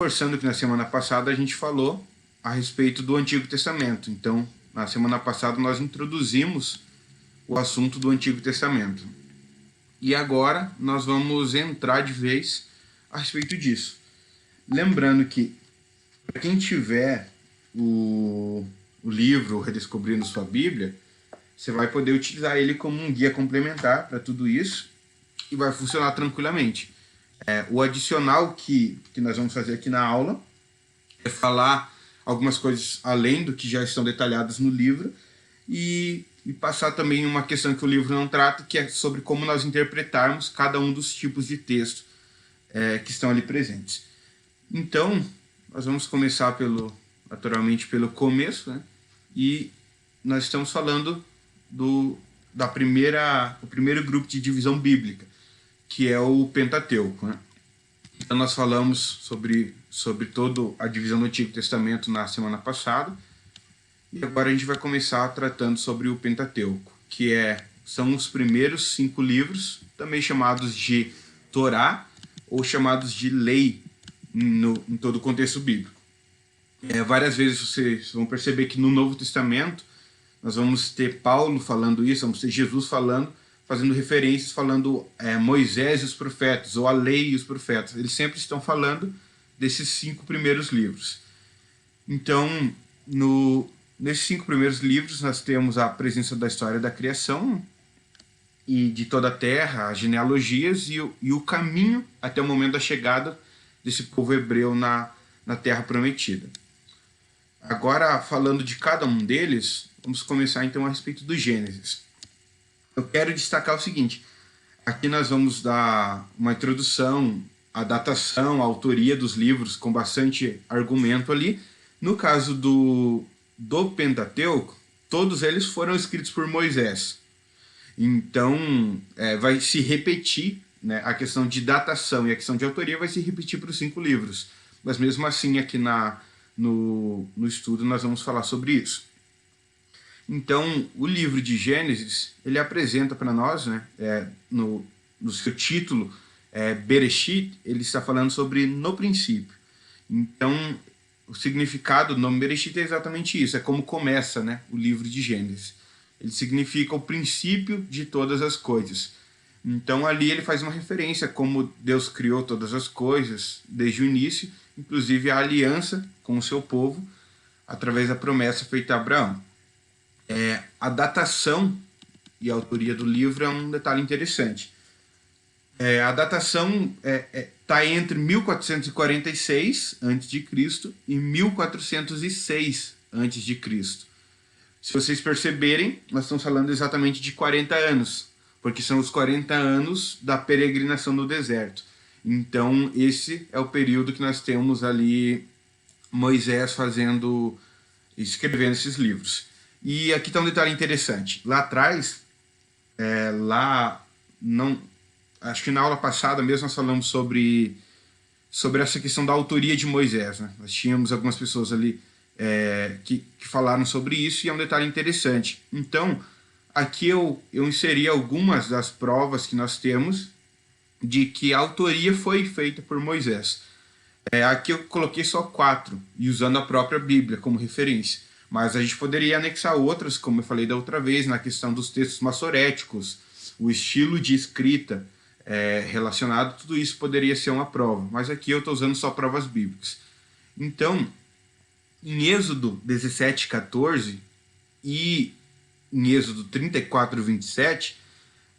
Reforçando que na semana passada a gente falou a respeito do Antigo Testamento. Então, na semana passada nós introduzimos o assunto do Antigo Testamento. E agora nós vamos entrar de vez a respeito disso. Lembrando que, para quem tiver o livro Redescobrindo Sua Bíblia, você vai poder utilizar ele como um guia complementar para tudo isso e vai funcionar tranquilamente. O adicional que nós vamos fazer aqui na aula é falar algumas coisas além do que já estão detalhadas no livro e passar também uma questão que o livro não trata, que é sobre como nós interpretarmos cada um dos tipos de texto que estão ali presentes. Então, nós vamos começar naturalmente pelo começo, né? E nós estamos falando do primeiro grupo de divisão bíblica, que é o Pentateuco, né? Então nós falamos sobre toda a divisão do Antigo Testamento na semana passada, e agora a gente vai começar tratando sobre o Pentateuco, que são os primeiros 5 livros, também chamados de Torá, ou chamados de lei em todo o contexto bíblico. Várias vezes vocês vão perceber que no Novo Testamento nós vamos ter Paulo falando isso, vamos ter Jesus fazendo referências, falando Moisés e os profetas, ou a lei e os profetas. Eles sempre estão falando desses 5 primeiros livros. Então, nesses 5 primeiros livros, nós temos a presença da história da criação e de toda a terra, as genealogias e o caminho até o momento da chegada desse povo hebreu na terra prometida. Agora, falando de cada um deles, vamos começar então a respeito do Gênesis. Eu quero destacar o seguinte: aqui nós vamos dar uma introdução, a datação, a autoria dos livros com bastante argumento ali. No caso do Pentateuco, todos eles foram escritos por Moisés. Então, vai se repetir, né, a questão de datação e a questão de autoria vai se repetir para os 5 livros. Mas mesmo assim, aqui no estudo nós vamos falar sobre isso. Então, o livro de Gênesis, ele apresenta para nós, né, no seu título, Bereshit, ele está falando sobre no princípio. Então, o significado do nome Bereshit é exatamente isso, é como começa, né, o livro de Gênesis. Ele significa o princípio de todas as coisas. Então, ali ele faz uma referência a como Deus criou todas as coisas desde o início, inclusive a aliança com o seu povo, através da promessa feita a Abraão. A datação e a autoria do livro é um detalhe interessante. A datação está entre 1446 a.C. e 1406 a.C. Se vocês perceberem, nós estamos falando exatamente de 40 anos, porque são os 40 anos da peregrinação no deserto. Então, esse é o período que nós temos ali Moisés escrevendo esses livros. E aqui está um detalhe interessante. Lá atrás, acho que na aula passada mesmo nós falamos sobre essa questão da autoria de Moisés, né? Nós tínhamos algumas pessoas ali que falaram sobre isso, e é um detalhe interessante. Então, aqui eu inseri algumas das provas que nós temos de que a autoria foi feita por Moisés. Aqui eu coloquei só 4, e usando a própria Bíblia como referência. Mas a gente poderia anexar outras, como eu falei da outra vez, na questão dos textos massoréticos, o estilo de escrita relacionado, tudo isso poderia ser uma prova. Mas aqui eu estou usando só provas bíblicas. Então, em Êxodo 17:14 e em Êxodo 34:27,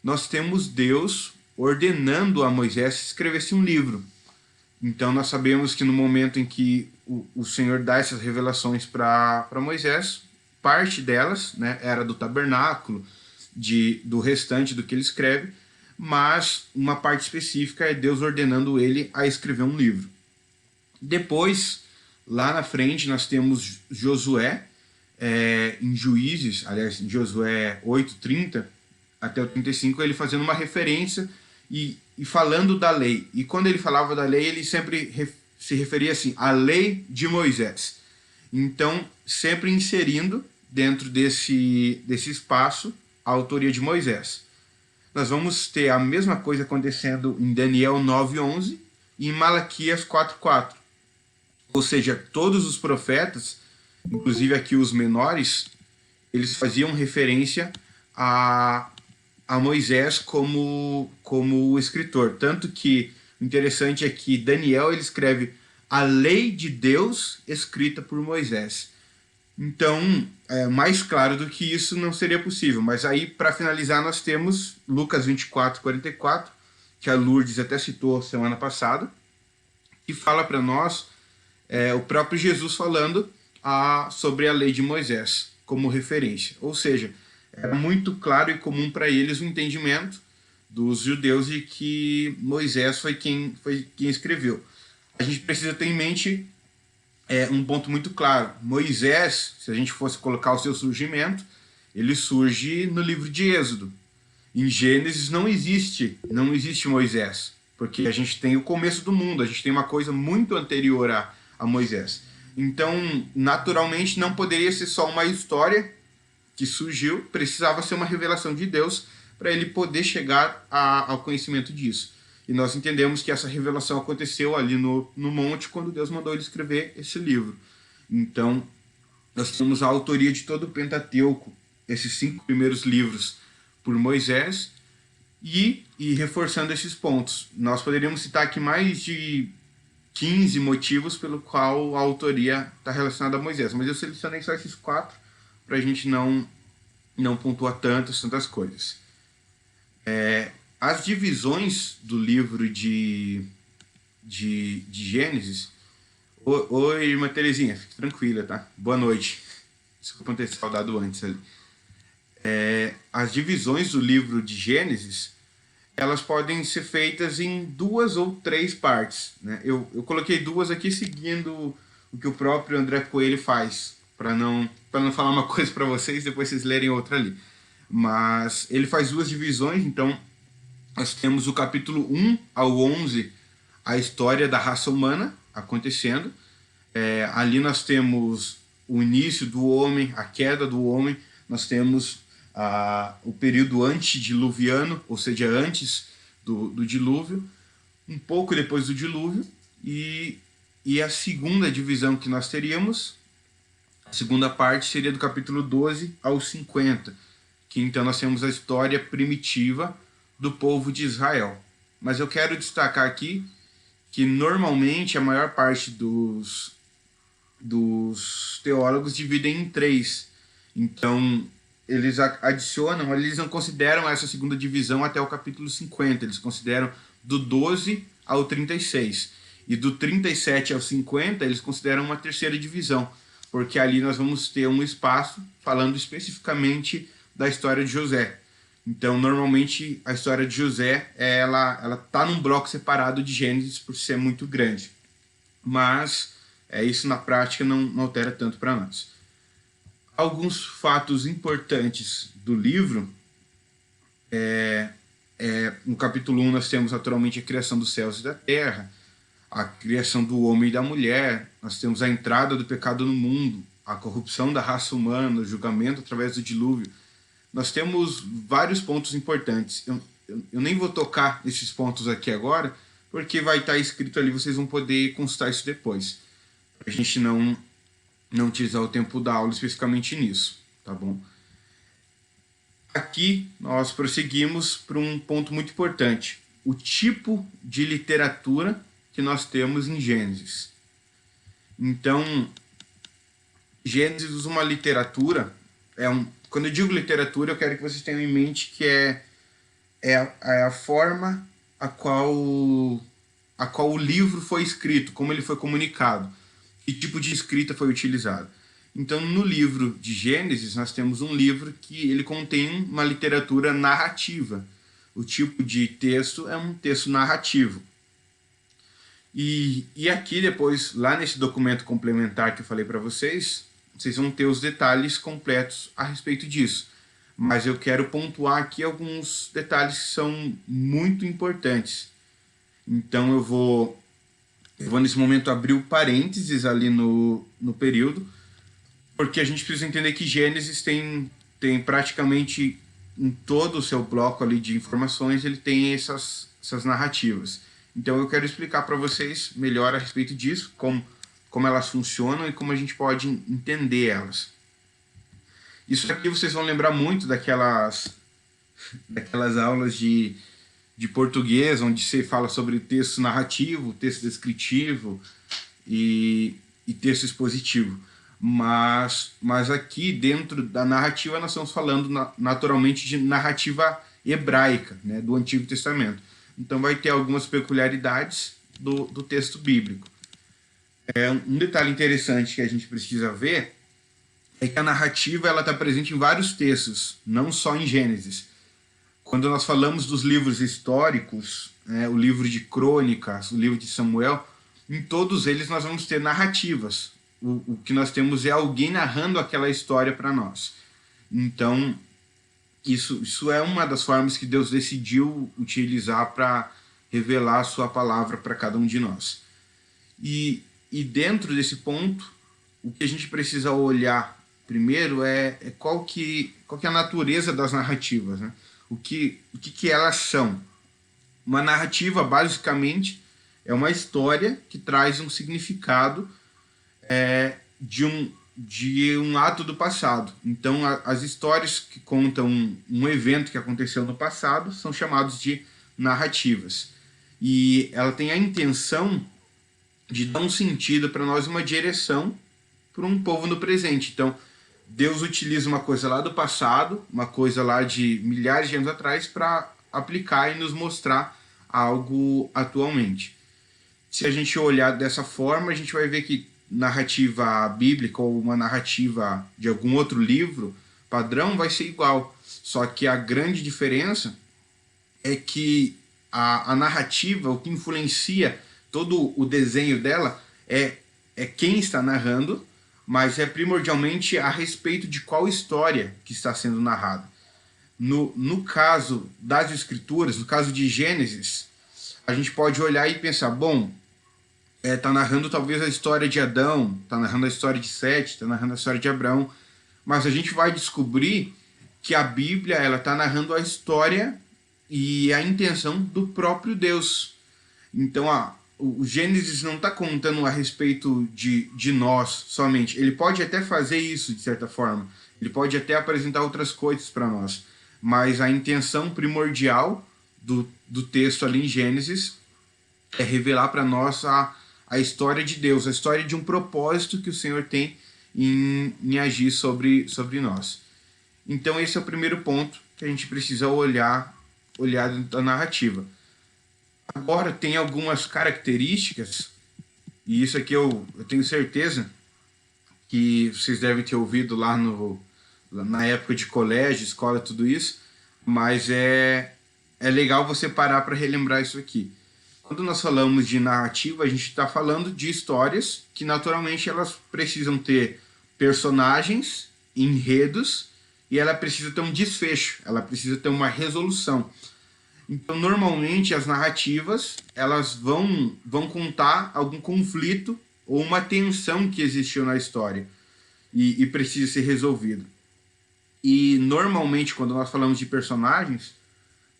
nós temos Deus ordenando a Moisés que escrevesse um livro. Então nós sabemos que no momento em que o Senhor dá essas revelações para Moisés, parte delas, né, era do tabernáculo, do restante do que ele escreve, mas uma parte específica é Deus ordenando ele a escrever um livro. Depois, lá na frente, nós temos Josué, em Juízes, aliás, em Josué 8:30 até o 35, ele fazendo uma referência e falando da lei. E quando ele falava da lei, ele sempre se referia assim, a lei de Moisés. Então, sempre inserindo dentro desse espaço a autoria de Moisés. Nós vamos ter a mesma coisa acontecendo em Daniel 9:11 e em Malaquias 4:4. Ou seja, todos os profetas, inclusive aqui os menores, eles faziam referência a Moisés como o escritor. Tanto que o interessante é que Daniel ele escreve a lei de Deus escrita por Moisés. Então, mais claro do que isso não seria possível. Mas aí, para finalizar, nós temos Lucas 24, 44, que a Lourdes até citou semana passada, que fala para nós o próprio Jesus falando sobre a lei de Moisés como referência. Ou seja, era muito claro e comum para eles o entendimento dos judeus de que Moisés foi quem escreveu. A gente precisa ter em mente um ponto muito claro. Moisés, se a gente fosse colocar o seu surgimento, ele surge no livro de Êxodo. Em Gênesis não existe Moisés, porque a gente tem o começo do mundo, a gente tem uma coisa muito anterior a Moisés. Então, naturalmente, não poderia ser só uma história que surgiu, precisava ser uma revelação de Deus para ele poder chegar ao conhecimento disso. E nós entendemos que essa revelação aconteceu ali no monte, quando Deus mandou ele escrever esse livro. Então, nós temos a autoria de todo o Pentateuco, esses 5 primeiros livros, por Moisés, e reforçando esses pontos. Nós poderíamos citar aqui mais de 15 motivos pelo qual a autoria está relacionada a Moisés, mas eu selecionei só esses 4 para a gente não pontuar tantas coisas. As divisões do livro de Gênesis... Oi, irmã Terezinha, fique tranquila, tá? Boa noite. Desculpa ter saudado antes ali. As divisões do livro de Gênesis, elas podem ser feitas em 2 ou 3 partes, né? Eu coloquei 2 aqui seguindo o que o próprio André Coelho faz, para não falar uma coisa para vocês, depois vocês lerem outra ali. Mas ele faz 2 divisões, então nós temos o capítulo 1 ao 11, a história da raça humana acontecendo. Ali nós temos o início do homem, a queda do homem, nós temos o período antediluviano, ou seja, antes do dilúvio, um pouco depois do dilúvio, e a segunda divisão que nós teríamos, a segunda parte, seria do capítulo 12 ao 50, que então nós temos a história primitiva do povo de Israel. Mas eu quero destacar aqui que normalmente a maior parte dos teólogos dividem em 3. Então, eles adicionam, eles não consideram essa segunda divisão até o capítulo 50, eles consideram do 12 ao 36. E do 37 ao 50, eles consideram uma terceira divisão, porque ali nós vamos ter um espaço falando especificamente da história de José. Então, normalmente, a história de José, ela tá num bloco separado de Gênesis por ser muito grande. Mas isso na prática não altera tanto para nós. Alguns fatos importantes do livro, no capítulo 1 nós temos naturalmente a criação dos céus e da terra, a criação do homem e da mulher, nós temos a entrada do pecado no mundo, a corrupção da raça humana, o julgamento através do dilúvio. Nós temos vários pontos importantes. Eu nem vou tocar nesses pontos aqui agora, porque vai estar escrito ali, vocês vão poder consultar isso depois. A gente não utilizar o tempo da aula especificamente nisso, tá bom? Aqui nós prosseguimos para um ponto muito importante, o tipo de literatura que nós temos em Gênesis. Então, Gênesis usa uma literatura, quando eu digo literatura, eu quero que vocês tenham em mente que é a forma a qual o livro foi escrito, como ele foi comunicado, que tipo de escrita foi utilizado. Então, no livro de Gênesis, nós temos um livro que ele contém uma literatura narrativa. O tipo de texto é um texto narrativo. E aqui depois, lá nesse documento complementar que eu falei para vocês vão ter os detalhes completos a respeito disso. Mas eu quero pontuar aqui alguns detalhes que são muito importantes. Então eu vou nesse momento abrir o parênteses ali no período, porque a gente precisa entender que Gênesis tem praticamente em todo o seu bloco ali de informações, ele tem essas narrativas. Então eu quero explicar para vocês melhor a respeito disso, como como elas funcionam e como a gente pode entender elas. Isso aqui vocês vão lembrar muito daquelas aulas de português, onde se fala sobre texto narrativo, texto descritivo e texto expositivo. Mas aqui, dentro da narrativa, nós estamos falando naturalmente de narrativa hebraica, né, do Antigo Testamento. Então vai ter algumas peculiaridades do texto bíblico. Um detalhe interessante que a gente precisa ver é que a narrativa está presente em vários textos, não só em Gênesis. Quando nós falamos dos livros históricos, o livro de Crônicas, o livro de Samuel, em todos eles nós vamos ter narrativas. O que nós temos é alguém narrando aquela história para nós. Então, isso é uma das formas que Deus decidiu utilizar para revelar a sua palavra para cada um de nós. E dentro desse ponto, o que a gente precisa olhar primeiro é qual que é a natureza das narrativas, né? O que elas são. Uma narrativa, basicamente, é uma história que traz um significado de um ato do passado. Então, as histórias que contam um evento que aconteceu no passado são chamadas de narrativas. E ela tem a intenção de dar um sentido para nós, uma direção para um povo no presente. Então, Deus utiliza uma coisa lá do passado, uma coisa lá de milhares de anos atrás, para aplicar e nos mostrar algo atualmente. Se a gente olhar dessa forma, a gente vai ver que narrativa bíblica ou uma narrativa de algum outro livro padrão vai ser igual. Só que a grande diferença é que a narrativa, o que influencia todo o desenho dela é quem está narrando, mas é primordialmente a respeito de qual história que está sendo narrada. No caso das Escrituras, no caso de Gênesis, a gente pode olhar e pensar, bom, está narrando talvez a história de Adão, está narrando a história de Sete, está narrando a história de Abraão, mas a gente vai descobrir que a Bíblia está narrando a história e a intenção do próprio Deus. Então, o Gênesis não está contando a respeito de nós somente. Ele pode até fazer isso, de certa forma. Ele pode até apresentar outras coisas para nós. Mas a intenção primordial do texto ali em Gênesis é revelar para nós a história de Deus, a história de um propósito que o Senhor tem em agir sobre nós. Então esse é o primeiro ponto que a gente precisa olhar da narrativa. Agora tem algumas características, e isso aqui eu tenho certeza que vocês devem ter ouvido lá na época de colégio, escola, tudo isso, mas é legal você parar para relembrar isso aqui. Quando nós falamos de narrativa, a gente está falando de histórias que naturalmente elas precisam ter personagens, enredos, e ela precisa ter um desfecho, ela precisa ter uma resolução. Então, normalmente, as narrativas elas vão contar algum conflito ou uma tensão que existiu na história e precisa ser resolvido. E, normalmente, quando nós falamos de personagens,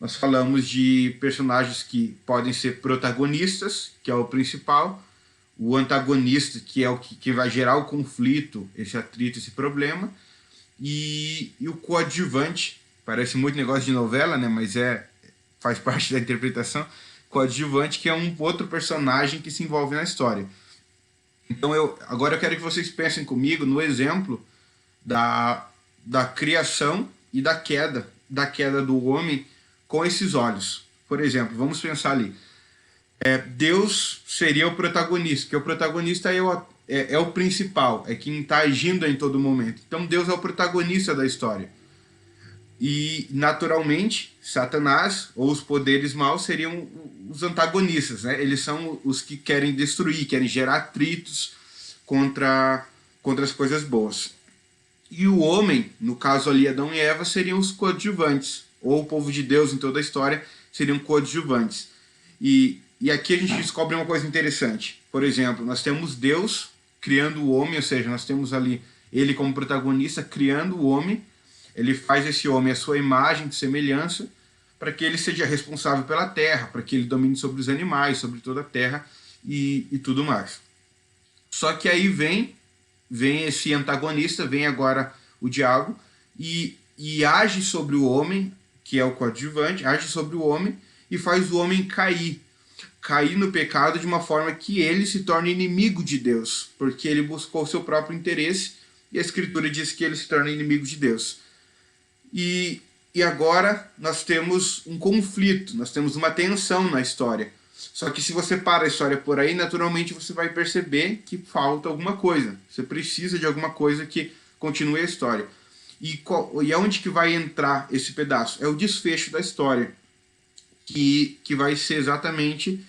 nós falamos de personagens que podem ser protagonistas, que é o principal, o antagonista, que é o que vai gerar o conflito, esse atrito, esse problema, e o coadjuvante. Parece muito negócio de novela, né? Mas faz parte da interpretação. Coadjuvante, que é um outro personagem que se envolve na história. Então agora eu quero que vocês pensem comigo no exemplo da criação e da queda do homem com esses olhos. Por exemplo, vamos pensar ali. Deus seria o protagonista, porque o protagonista é o principal, é quem está agindo em todo momento. Então Deus é o protagonista da história. E, naturalmente, Satanás, ou os poderes maus, seriam os antagonistas, né? Eles são os que querem destruir, querem gerar atritos contra as coisas boas. E o homem, no caso ali Adão e Eva, seriam os coadjuvantes, ou o povo de Deus em toda a história seriam coadjuvantes. E aqui a gente descobre uma coisa interessante. Por exemplo, nós temos Deus criando o homem, ou seja, nós temos ali ele como protagonista criando o homem. Ele faz esse homem a sua imagem de semelhança para que ele seja responsável pela terra, para que ele domine sobre os animais, sobre toda a terra e tudo mais. Só que aí vem esse antagonista, vem agora o diabo, e age sobre o homem, que é o coadjuvante, age sobre o homem e faz o homem cair no pecado de uma forma que ele se torne inimigo de Deus, porque ele buscou o seu próprio interesse, e a Escritura diz que ele se torna inimigo de Deus. E agora nós temos um conflito, nós temos uma tensão na história. Só que se você para a história por aí, naturalmente você vai perceber que falta alguma coisa. Você precisa de alguma coisa que continue a história. E aonde que vai entrar esse pedaço? É o desfecho da história, que vai ser exatamente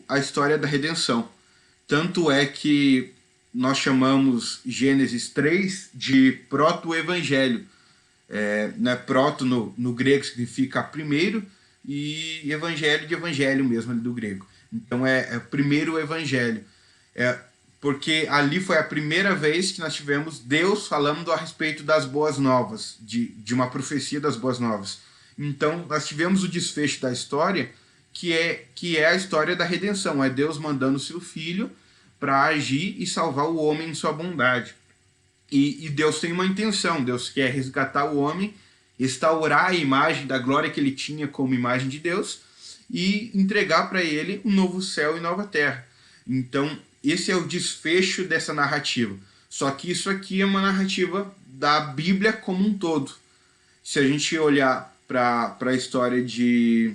a história da redenção. Tanto é que nós chamamos Gênesis 3 de proto-evangelho. Né? Proto no grego significa primeiro, e evangelho de evangelho mesmo, do grego. Então é primeiro evangelho. Porque ali foi a primeira vez que nós tivemos Deus falando a respeito das boas novas, de uma profecia das boas novas. Então nós tivemos o desfecho da história, que é a história da redenção. É Deus mandando o seu Filho para agir e salvar o homem em sua bondade. E Deus tem uma intenção, Deus quer resgatar o homem, restaurar a imagem da glória que ele tinha como imagem de Deus e entregar para ele um novo céu e nova terra. Então, esse é o desfecho dessa narrativa. Só que isso aqui é uma narrativa da Bíblia como um todo. Se a gente olhar para a história de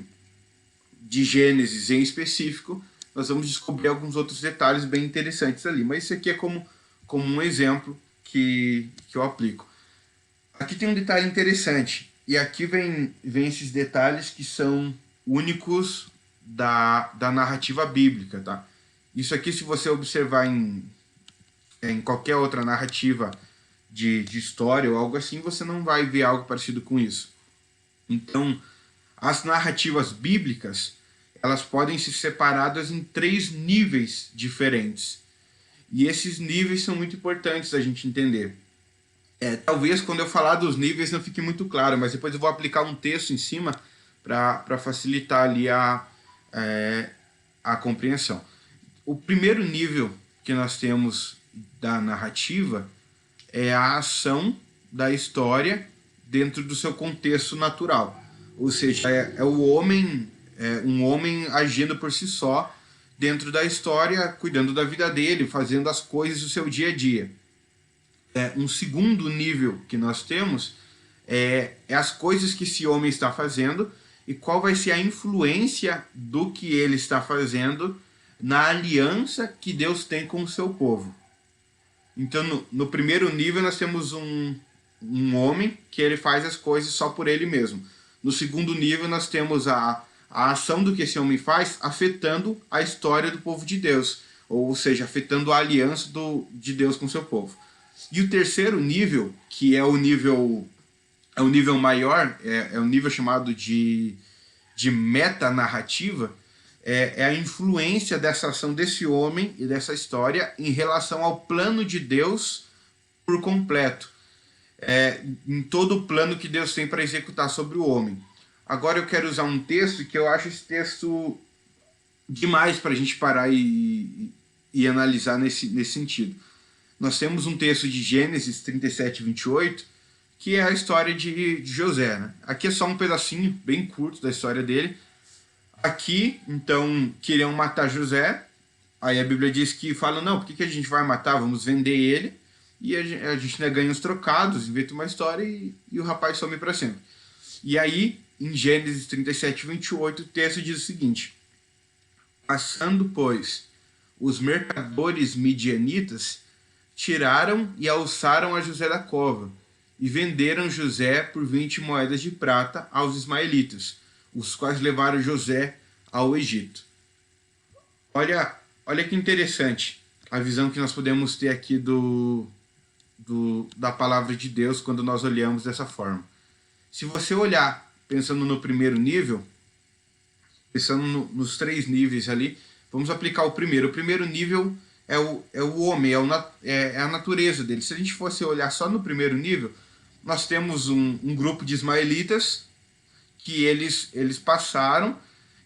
Gênesis em específico, nós vamos descobrir alguns outros detalhes bem interessantes ali. Mas isso aqui é como um exemplo que eu aplico. Aqui tem um detalhe interessante, e aqui vem esses detalhes que são únicos da narrativa bíblica, tá? Isso aqui, se você observar em qualquer outra narrativa de história ou algo assim, você não vai ver algo parecido com isso. Então, as narrativas bíblicas, elas podem ser separadas em 3 níveis diferentes. E esses níveis são muito importantes a gente entender. Talvez quando eu falar dos níveis não fique muito claro, mas depois eu vou aplicar um texto em cima para facilitar ali a compreensão. O primeiro nível que nós temos da narrativa é a ação da história dentro do seu contexto natural. Ou seja, um homem agindo por si só dentro da história, cuidando da vida dele, fazendo as coisas do seu dia a dia. Um segundo nível que nós temos é as coisas que esse homem está fazendo e qual vai ser a influência do que ele está fazendo na aliança que Deus tem com o seu povo. Então, no primeiro nível, nós temos um homem que ele faz as coisas só por ele mesmo. No segundo nível, nós temos a ação do que esse homem faz afetando a história do povo de Deus, ou seja, afetando a aliança de Deus com o seu povo. E o terceiro nível, que é o nível maior, é o nível chamado de metanarrativa, é a influência dessa ação desse homem e dessa história em relação ao plano de Deus por completo. Em todo o plano que Deus tem para executar sobre o homem. Agora eu quero usar um texto que eu acho esse texto demais para a gente parar e analisar nesse sentido. Nós temos um texto de Gênesis 37, 28, que é a história de José. Né? Aqui é só um pedacinho bem curto da história dele. Aqui, então, queriam matar José. Aí a Bíblia diz que fala, não, por que a gente vai matar? Vamos vender ele. E a gente ganha uns trocados, inventa uma história e o rapaz some para sempre. E aí, em Gênesis 37, 28, o texto diz o seguinte: passando, pois, os mercadores midianitas, tiraram e alçaram a José da cova, e venderam José por 20 moedas de prata aos ismaelitas, os quais levaram José ao Egito. Olha que interessante a visão que nós podemos ter aqui da palavra de Deus quando nós olhamos dessa forma. Se você olhar pensando no primeiro nível, pensando nos 3 níveis ali, vamos aplicar o primeiro. O primeiro nível é o homem, é a natureza dele. Se a gente fosse olhar só no primeiro nível, nós temos um grupo de ismaelitas que eles passaram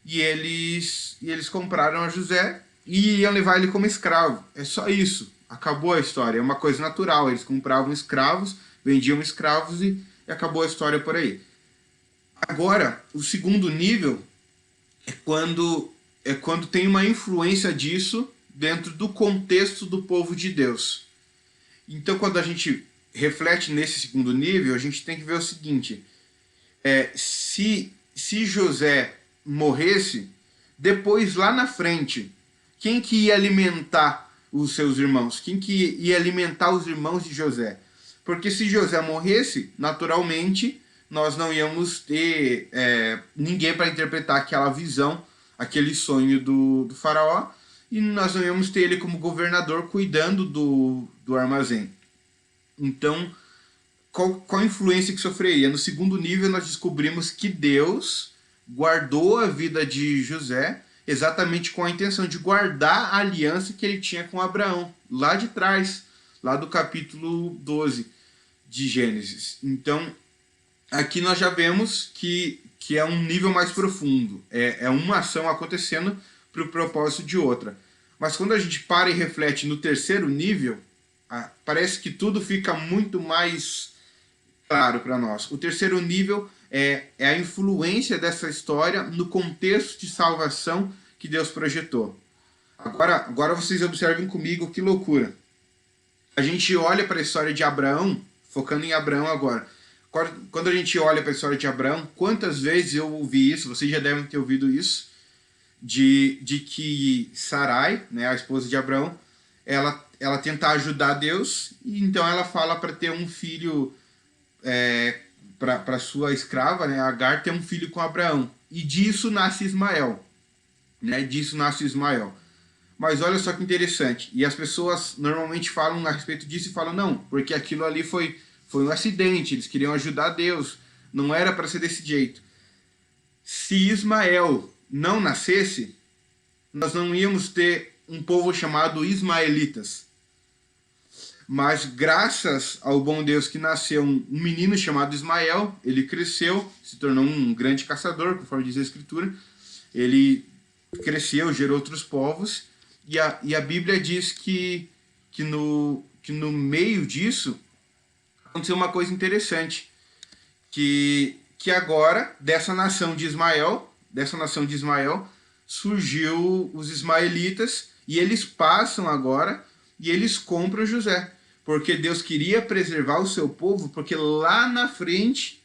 e eles compraram a José e iam levar ele como escravo. É só isso. Acabou a história. É uma coisa natural. Eles compravam escravos, vendiam escravos e acabou a história por aí. Agora, o segundo nível é quando tem uma influência disso dentro do contexto do povo de Deus. Então, quando a gente reflete nesse segundo nível, a gente tem que ver o seguinte: se José morresse, depois lá na frente, quem que ia alimentar os seus irmãos? Quem que ia alimentar os irmãos de José? Porque se José morresse, naturalmente, nós não íamos ter ninguém para interpretar aquela visão, aquele sonho do faraó, e nós não íamos ter ele como governador cuidando do armazém. Então, qual a influência que sofreria? No segundo nível, nós descobrimos que Deus guardou a vida de José exatamente com a intenção de guardar a aliança que ele tinha com Abraão, lá de trás, lá do capítulo 12 de Gênesis. Então, aqui nós já vemos que é um nível mais profundo, é uma ação acontecendo para o propósito de outra. Mas quando a gente para e reflete no terceiro nível, parece que tudo fica muito mais claro para nós. O terceiro nível é a influência dessa história no contexto de salvação que Deus projetou. Agora vocês observem comigo que loucura. A gente olha para a história de Abraão, focando em Abraão agora. Quando a gente olha para a história de Abraão, quantas vezes eu ouvi isso, vocês já devem ter ouvido isso, de que Sarai, né, a esposa de Abraão, ela tenta ajudar Deus, e então ela fala para ter um filho, para sua escrava, né, Agar, ter um filho com Abraão. E disso nasce Ismael. Né, disso nasce Ismael. Mas olha só que interessante. E as pessoas normalmente falam a respeito disso e falam, não, porque aquilo ali foi um acidente, eles queriam ajudar Deus, não era para ser desse jeito. Se Ismael não nascesse, nós não íamos ter um povo chamado ismaelitas. Mas graças ao bom Deus que nasceu um menino chamado Ismael, ele cresceu, se tornou um grande caçador, conforme diz a Escritura. Ele cresceu, gerou outros povos, e a Bíblia diz que no meio disso aconteceu uma coisa interessante, que agora, dessa nação de Ismael, surgiu os ismaelitas, e eles passam agora, e eles compram José, porque Deus queria preservar o seu povo, porque lá na frente,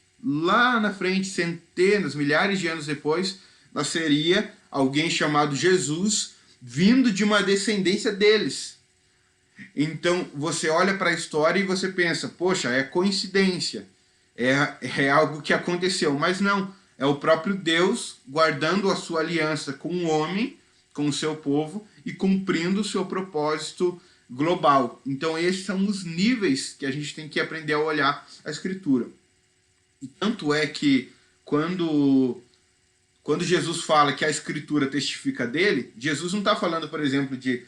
centenas, milhares de anos depois, nasceria alguém chamado Jesus, vindo de uma descendência deles. Então, você olha para a história e você pensa, poxa, é coincidência, é algo que aconteceu, mas não, é o próprio Deus guardando a sua aliança com o homem, com o seu povo, e cumprindo o seu propósito global. Então, esses são os níveis que a gente tem que aprender a olhar a Escritura. E tanto é que quando Jesus fala que a Escritura testifica dele, Jesus não está falando, por exemplo, de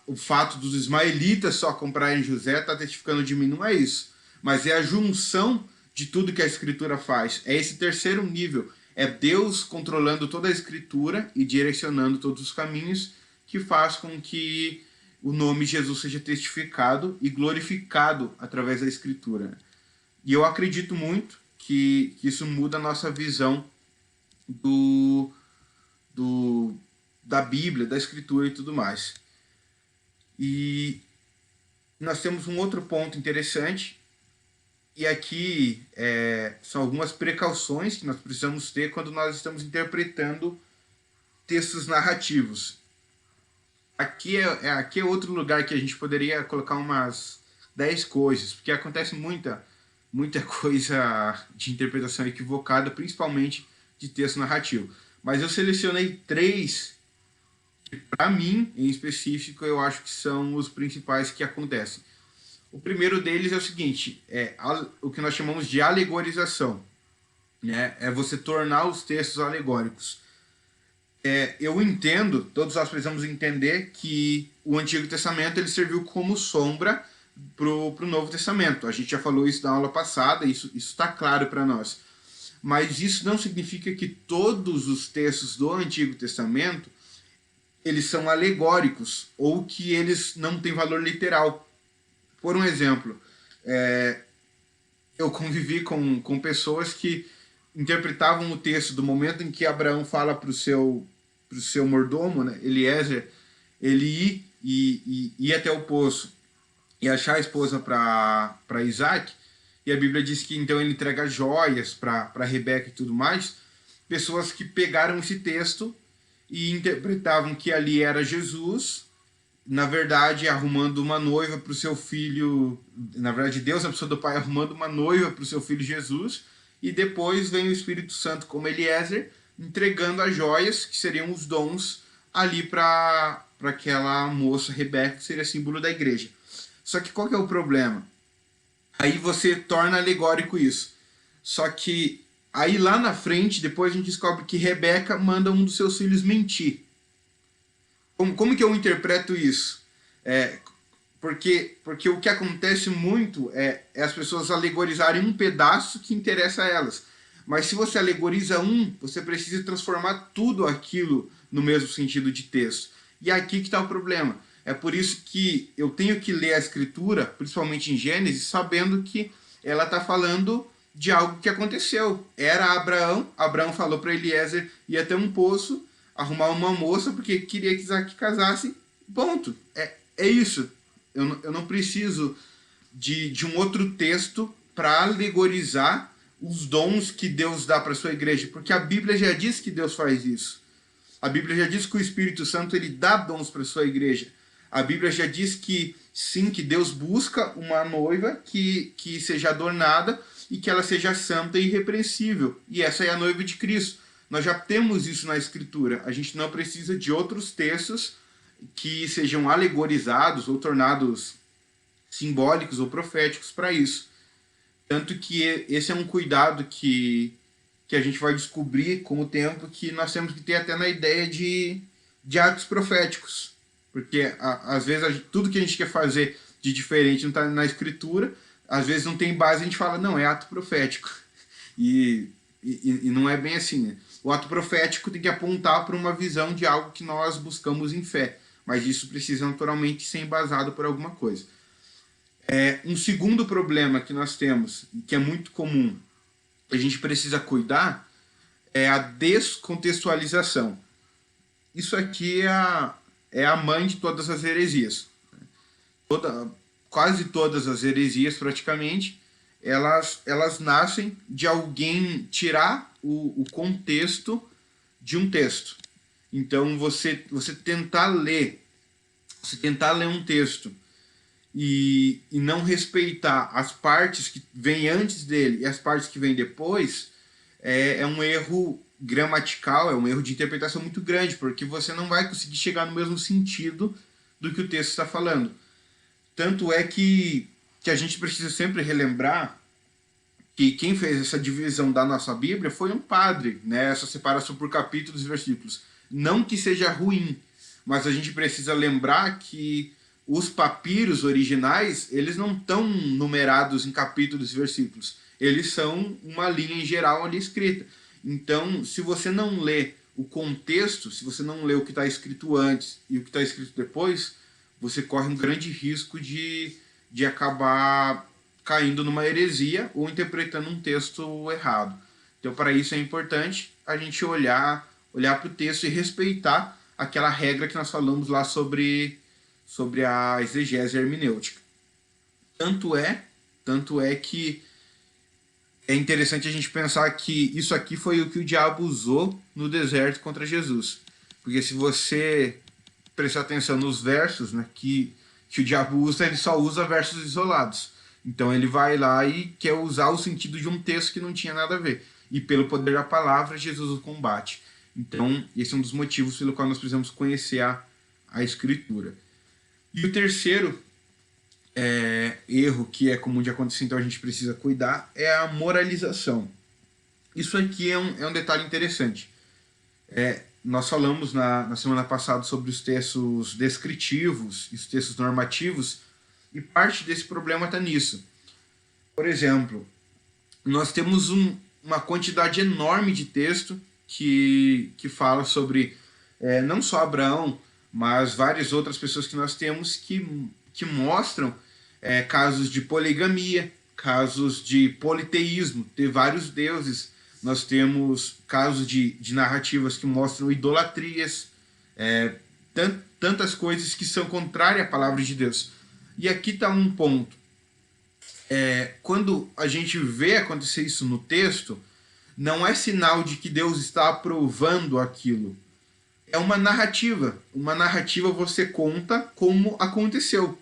o fato dos ismaelitas só comprarem José está testificando de mim. Não é isso. Mas é a junção de tudo que a Escritura faz. É esse terceiro nível. É Deus controlando toda a Escritura e direcionando todos os caminhos, que faz com que o nome Jesus seja testificado e glorificado através da Escritura. E eu acredito muito que isso muda a nossa visão da Bíblia, da Escritura e tudo mais. E nós temos um outro ponto interessante, e aqui são algumas precauções que nós precisamos ter quando nós estamos interpretando textos narrativos. Aqui é outro lugar que a gente poderia colocar umas 10 coisas, porque acontece muita coisa de interpretação equivocada, principalmente de texto narrativo. Mas eu selecionei 3 que, para mim, em específico, eu acho que são os principais que acontecem. O primeiro deles é o seguinte, o que nós chamamos de alegorização, né? É você tornar os textos alegóricos. Eu entendo, todos nós precisamos entender que o Antigo Testamento ele serviu como sombra para o Novo Testamento. A gente já falou isso na aula passada, isso está claro para nós. Mas isso não significa que todos os textos do Antigo Testamento eles são alegóricos ou que eles não têm valor literal. Por um exemplo, eu convivi com pessoas que interpretavam o texto do momento em que Abraão fala para o seu mordomo, né, Eliezer, ele ir até o poço e achar a esposa para Isaac, e a Bíblia diz que então ele entrega joias para Rebeca e tudo mais. Pessoas que pegaram esse texto e interpretavam que ali era Jesus, na verdade arrumando uma noiva para o seu filho, na verdade Deus, a pessoa do Pai, arrumando uma noiva para o seu filho Jesus, e depois vem o Espírito Santo como Eliezer, entregando as joias, que seriam os dons, ali para aquela moça Rebeca, que seria símbolo da igreja. Só que qual que é o problema? Aí você torna alegórico isso. Só que aí lá na frente, depois a gente descobre que Rebeca manda um dos seus filhos mentir. Como que eu interpreto isso? Porque o que acontece muito é as pessoas alegorizarem um pedaço que interessa a elas. Mas se você alegoriza você precisa transformar tudo aquilo no mesmo sentido de texto. E aqui que está o problema. É por isso que eu tenho que ler a Escritura, principalmente em Gênesis, sabendo que ela está falando de algo que aconteceu. Era Abraão falou para Eliezer ir até um poço, arrumar uma moça, porque queria que Isaac casasse, ponto. É isso. Eu não preciso de um outro texto para alegorizar os dons que Deus dá para a sua igreja, porque a Bíblia já diz que Deus faz isso. A Bíblia já diz que o Espírito Santo ele dá dons para a sua igreja. A Bíblia já diz que sim, que Deus busca uma noiva que seja adornada e que ela seja santa e irrepreensível. E essa é a noiva de Cristo. Nós já temos isso na Escritura. A gente não precisa de outros textos que sejam alegorizados ou tornados simbólicos ou proféticos para isso. Tanto que esse é um cuidado que a gente vai descobrir com o tempo, que nós temos que ter até na ideia de atos proféticos. Porque às vezes tudo que a gente quer fazer de diferente não está na Escritura, às vezes não tem base, a gente fala, não, é ato profético. E não é bem assim, né? O ato profético tem que apontar para uma visão de algo que nós buscamos em fé, mas isso precisa naturalmente ser embasado por alguma coisa. Um segundo problema que nós temos, que é muito comum, a gente precisa cuidar, é a descontextualização. Isso aqui é a mãe de todas as heresias. Quase todas as heresias, praticamente, elas nascem de alguém tirar o contexto de um texto. Então, você tentar ler um texto e não respeitar as partes que vêm antes dele e as partes que vêm depois, é um erro gramatical, é um erro de interpretação muito grande, porque você não vai conseguir chegar no mesmo sentido do que o texto está falando. Tanto é que a gente precisa sempre relembrar que quem fez essa divisão da nossa Bíblia foi um padre, né? Essa separação por capítulos e versículos. Não que seja ruim, mas a gente precisa lembrar que os papiros originais, eles não estão numerados em capítulos e versículos. Eles são uma linha em geral ali escrita. Então, se você não lê o contexto, se você não lê o que está escrito antes e o que está escrito depois, você corre um grande risco de acabar caindo numa heresia ou interpretando um texto errado. Então, para isso é importante a gente olhar para o texto e respeitar aquela regra que nós falamos lá sobre a exegese hermenêutica. Tanto é que é interessante a gente pensar que isso aqui foi o que o diabo usou no deserto contra Jesus. Porque se você prestar atenção nos versos, né, que o diabo usa, ele só usa versos isolados. Então ele vai lá e quer usar o sentido de um texto que não tinha nada a ver. E pelo poder da palavra, Jesus o combate. Então, esse é um dos motivos pelo qual nós precisamos conhecer a Escritura. E o terceiro erro que é comum de acontecer, então a gente precisa cuidar, é a moralização. Isso aqui é um detalhe interessante. Nós falamos na semana passada sobre os textos descritivos e os textos normativos, e parte desse problema está nisso. Por exemplo, nós temos uma quantidade enorme de texto que fala sobre não só Abraão, mas várias outras pessoas que nós temos que mostram casos de poligamia, casos de politeísmo, ter vários deuses. Nós temos casos de narrativas que mostram idolatrias, tantas coisas que são contrárias à palavra de Deus. E aqui está um ponto. Quando a gente vê acontecer isso no texto, não é sinal de que Deus está aprovando aquilo. É uma narrativa. Uma narrativa você conta como aconteceu.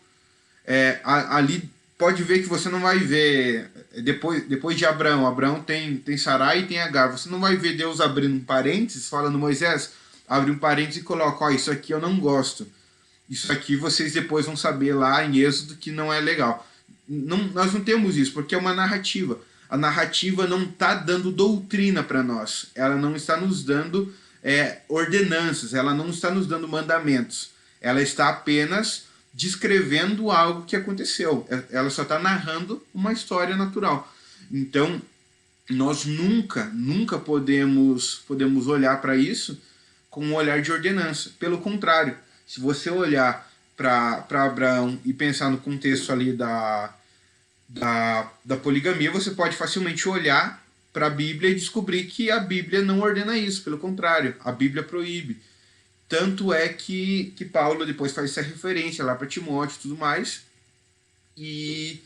Ali pode ver que você não vai ver, depois de Abraão tem Sarai e tem Agar, você não vai ver Deus abrindo um parênteses, falando, Moisés, abre um parênteses e coloca, isso aqui eu não gosto. Isso aqui vocês depois vão saber lá em Êxodo que não é legal. Nós não temos isso, porque é uma narrativa. A narrativa não está dando doutrina para nós. Ela não está nos dando ordenanças, ela não está nos dando mandamentos. Ela está apenas descrevendo algo que aconteceu. Ela só está narrando uma história natural. Então, nós nunca podemos olhar para isso com um olhar de ordenança. Pelo contrário, se você olhar para Abraão e pensar no contexto ali da poligamia, você pode facilmente olhar para a Bíblia e descobrir que a Bíblia não ordena isso, pelo contrário, a Bíblia proíbe. Tanto é que Paulo depois faz essa referência lá para Timóteo e tudo mais, e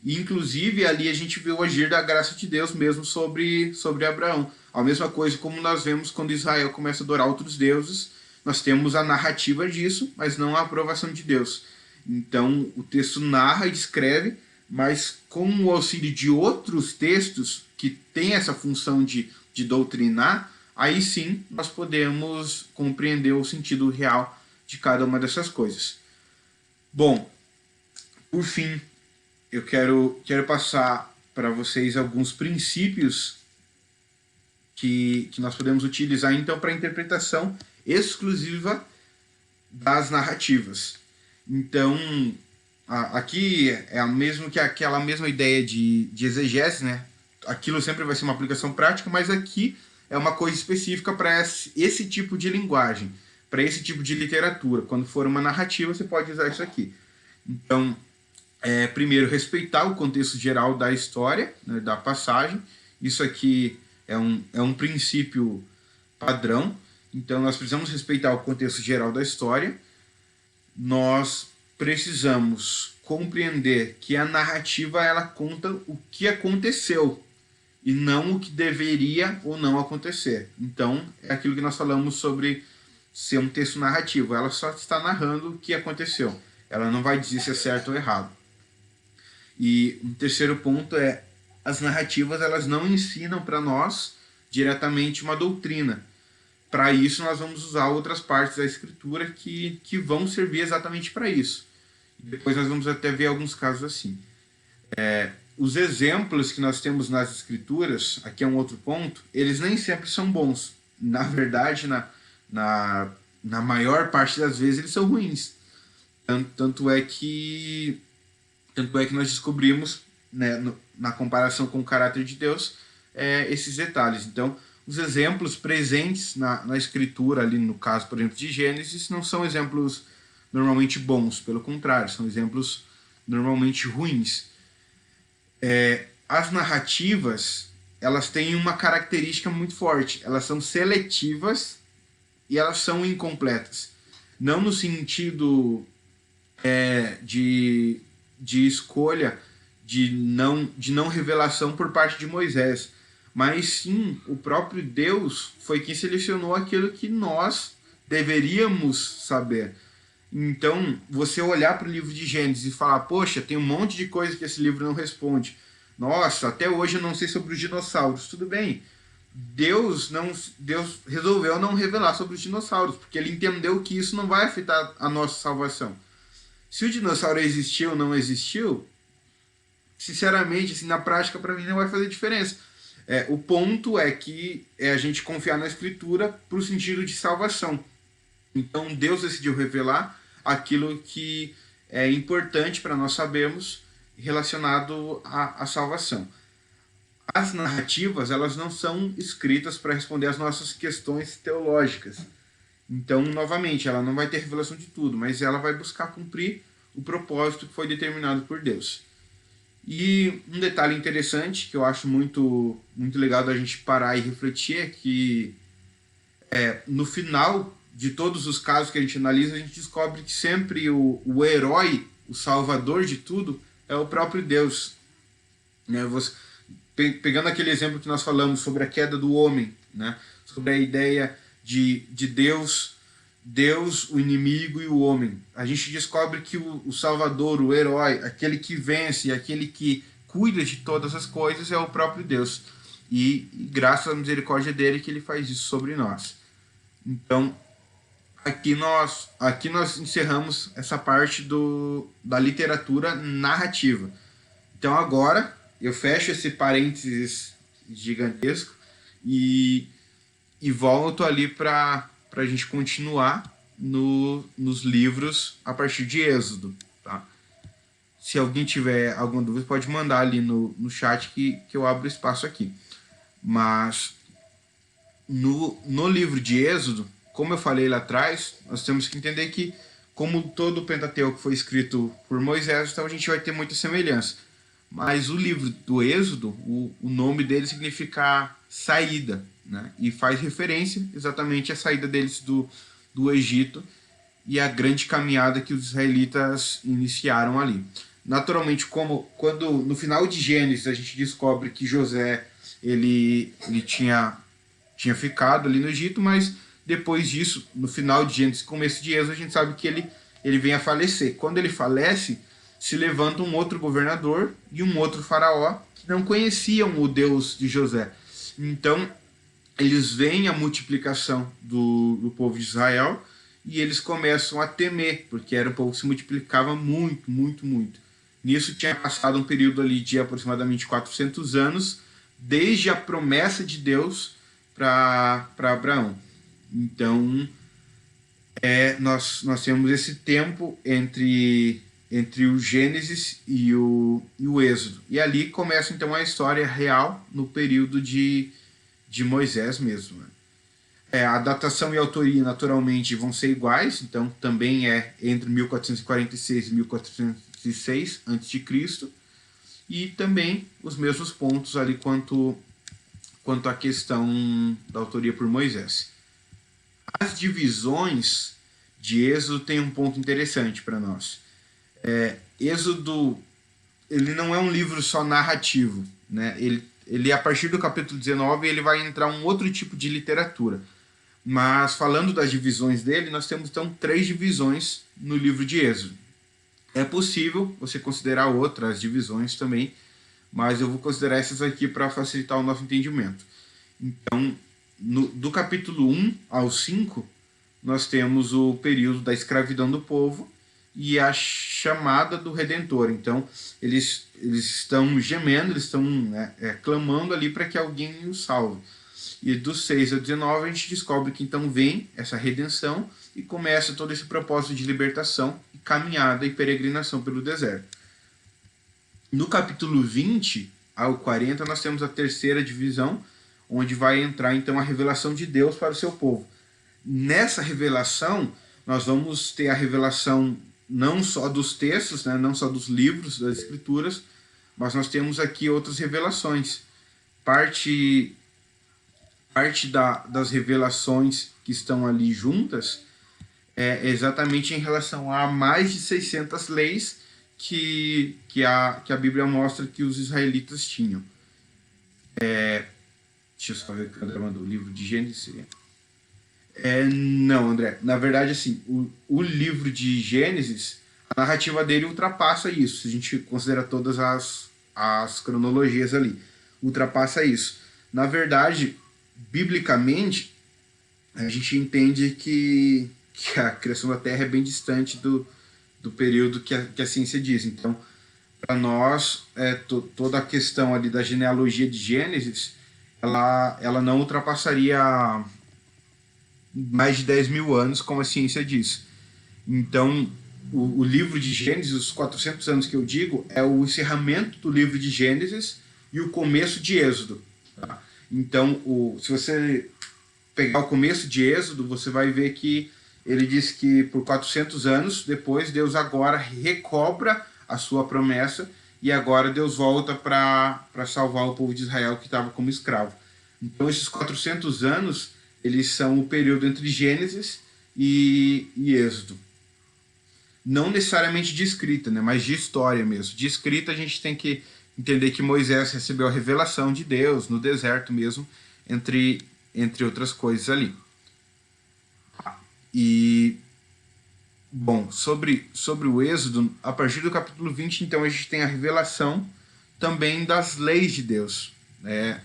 inclusive ali a gente vê o agir da graça de Deus mesmo sobre Abraão. A mesma coisa como nós vemos quando Israel começa a adorar outros deuses, nós temos a narrativa disso, mas não a aprovação de Deus. Então o texto narra e descreve, mas com o auxílio de outros textos que têm essa função de doutrinar, aí sim nós podemos compreender o sentido real de cada uma dessas coisas. Bom, por fim, eu quero passar para vocês alguns princípios que nós podemos utilizar então para a interpretação exclusiva das narrativas. Então, aqui é aquela mesma ideia de exegese, né? Aquilo sempre vai ser uma aplicação prática, mas aqui é uma coisa específica para esse tipo de linguagem, para esse tipo de literatura. Quando for uma narrativa, você pode usar isso aqui. Então, primeiro, respeitar o contexto geral da história, né, da passagem. Isso aqui é um princípio padrão. Então, nós precisamos respeitar o contexto geral da história. Nós precisamos compreender que a narrativa ela conta o que aconteceu e não o que deveria ou não acontecer. Então, é aquilo que nós falamos sobre ser um texto narrativo. Ela só está narrando o que aconteceu. Ela não vai dizer se é certo ou errado. E um terceiro ponto é as narrativas elas não ensinam para nós diretamente uma doutrina. Para isso, nós vamos usar outras partes da Escritura que vão servir exatamente para isso. Depois nós vamos até ver alguns casos assim. Os exemplos que nós temos nas Escrituras, aqui é um outro ponto, eles nem sempre são bons. Na verdade, na maior parte das vezes, eles são ruins. Tanto é que nós descobrimos, né, na comparação com o caráter de Deus, esses detalhes. Então, os exemplos presentes na Escritura, ali no caso, por exemplo, de Gênesis, não são exemplos normalmente bons, pelo contrário, são exemplos normalmente ruins. As narrativas, elas têm uma característica muito forte, elas são seletivas e elas são incompletas. Não no sentido de escolha, de não revelação por parte de Moisés, mas sim o próprio Deus foi quem selecionou aquilo que nós deveríamos saber. Então, você olhar para o livro de Gênesis e falar, poxa, tem um monte de coisa que esse livro não responde. Nossa, até hoje eu não sei sobre os dinossauros. Tudo bem. Deus resolveu não revelar sobre os dinossauros, porque ele entendeu que isso não vai afetar a nossa salvação. Se o dinossauro existiu ou não existiu, sinceramente, assim, na prática, para mim não vai fazer diferença. O ponto é que a gente confiar na Escritura para o sentido de salvação. Então, Deus decidiu revelar aquilo que é importante para nós sabermos relacionado à salvação. As narrativas, elas não são escritas para responder às nossas questões teológicas. Então, novamente, ela não vai ter revelação de tudo, mas ela vai buscar cumprir o propósito que foi determinado por Deus. E um detalhe interessante que eu acho muito legal da gente parar e refletir é que no final de todos os casos que a gente analisa, a gente descobre que sempre o herói, o salvador de tudo, é o próprio Deus. Né? Pegando aquele exemplo que nós falamos sobre a queda do homem, né? Sobre a ideia de Deus, o inimigo e o homem. A gente descobre que o salvador, o herói, aquele que vence, aquele que cuida de todas as coisas é o próprio Deus. E graças à misericórdia dele que ele faz isso sobre nós. Então, aqui nós encerramos essa parte da literatura narrativa. Então agora eu fecho esse parênteses gigantesco e volto ali para a gente continuar nos livros a partir de Êxodo. Tá? Se alguém tiver alguma dúvida, pode mandar ali no chat que eu abro espaço aqui. Mas no livro de Êxodo, como eu falei lá atrás, nós temos que entender que, como todo o Pentateuco foi escrito por Moisés, então a gente vai ter muita semelhança. Mas o livro do Êxodo, o nome dele significa saída, né? E faz referência exatamente à saída deles do Egito e a grande caminhada que os israelitas iniciaram ali. Naturalmente, quando no final de Gênesis a gente descobre que José ele tinha ficado ali no Egito, mas depois disso, no final de Gênesis, começo de Êxodo, a gente sabe que ele vem a falecer. Quando ele falece, se levanta um outro governador e um outro faraó que não conheciam o Deus de José. Então, eles veem a multiplicação do povo de Israel e eles começam a temer, porque era um povo que se multiplicava muito, muito, muito. Nisso tinha passado um período ali de aproximadamente 400 anos, desde a promessa de Deus para Abraão. Então, nós temos esse tempo entre o Gênesis e o Êxodo. E ali começa então a história real no período de Moisés mesmo. Né? A datação e a autoria naturalmente vão ser iguais, então também é entre 1446 e 1406 a.C. E também os mesmos pontos ali quanto à questão da autoria por Moisés. As divisões de Êxodo têm um ponto interessante para nós. Êxodo, ele não é um livro só narrativo, né? Ele a partir do capítulo 19 ele vai entrar um outro tipo de literatura. Mas falando das divisões dele, nós temos então 3 divisões no livro de Êxodo. É possível você considerar outras divisões também, mas eu vou considerar essas aqui para facilitar o nosso entendimento. Então, do capítulo 1 ao 5, nós temos o período da escravidão do povo e a chamada do Redentor. Então, eles estão gemendo, eles estão clamando ali para que alguém os salve. E dos 6 ao 19 a gente descobre que então vem essa redenção e começa todo esse propósito de libertação, e caminhada e peregrinação pelo deserto. No capítulo 20 ao 40 nós temos a terceira divisão, onde vai entrar então a revelação de Deus para o seu povo. Nessa revelação, nós vamos ter a revelação não só dos textos, né, não só dos livros, das escrituras, mas nós temos aqui outras revelações. Parte das revelações que estão ali juntas é exatamente em relação a mais de 600 leis que a Bíblia mostra que os israelitas tinham. Deixa eu só ver o que o André mandou. O livro de Gênesis. Não, André. Na verdade, assim, o livro de Gênesis, a narrativa dele ultrapassa isso. Se a gente considera todas as cronologias ali, ultrapassa isso. Na verdade, biblicamente, a gente entende que a criação da Terra é bem distante do período que a ciência diz. Então, para nós, toda a questão ali da genealogia de Gênesis, ela não ultrapassaria mais de 10 mil anos, como a ciência diz. Então, o livro de Gênesis, os 400 anos que eu digo, é o encerramento do livro de Gênesis e o começo de Êxodo. Tá? Então, se você pegar o começo de Êxodo, você vai ver que ele diz que por 400 anos depois, Deus agora recobra a sua promessa e agora Deus volta para salvar o povo de Israel que estava como escravo. Então esses 400 anos, eles são o período entre Gênesis e Êxodo. Não necessariamente de escrita, né, mas de história mesmo. De escrita a gente tem que entender que Moisés recebeu a revelação de Deus no deserto mesmo, entre outras coisas ali. E, bom, sobre o Êxodo, a partir do capítulo 20, então, a gente tem a revelação também das leis de Deus. Né?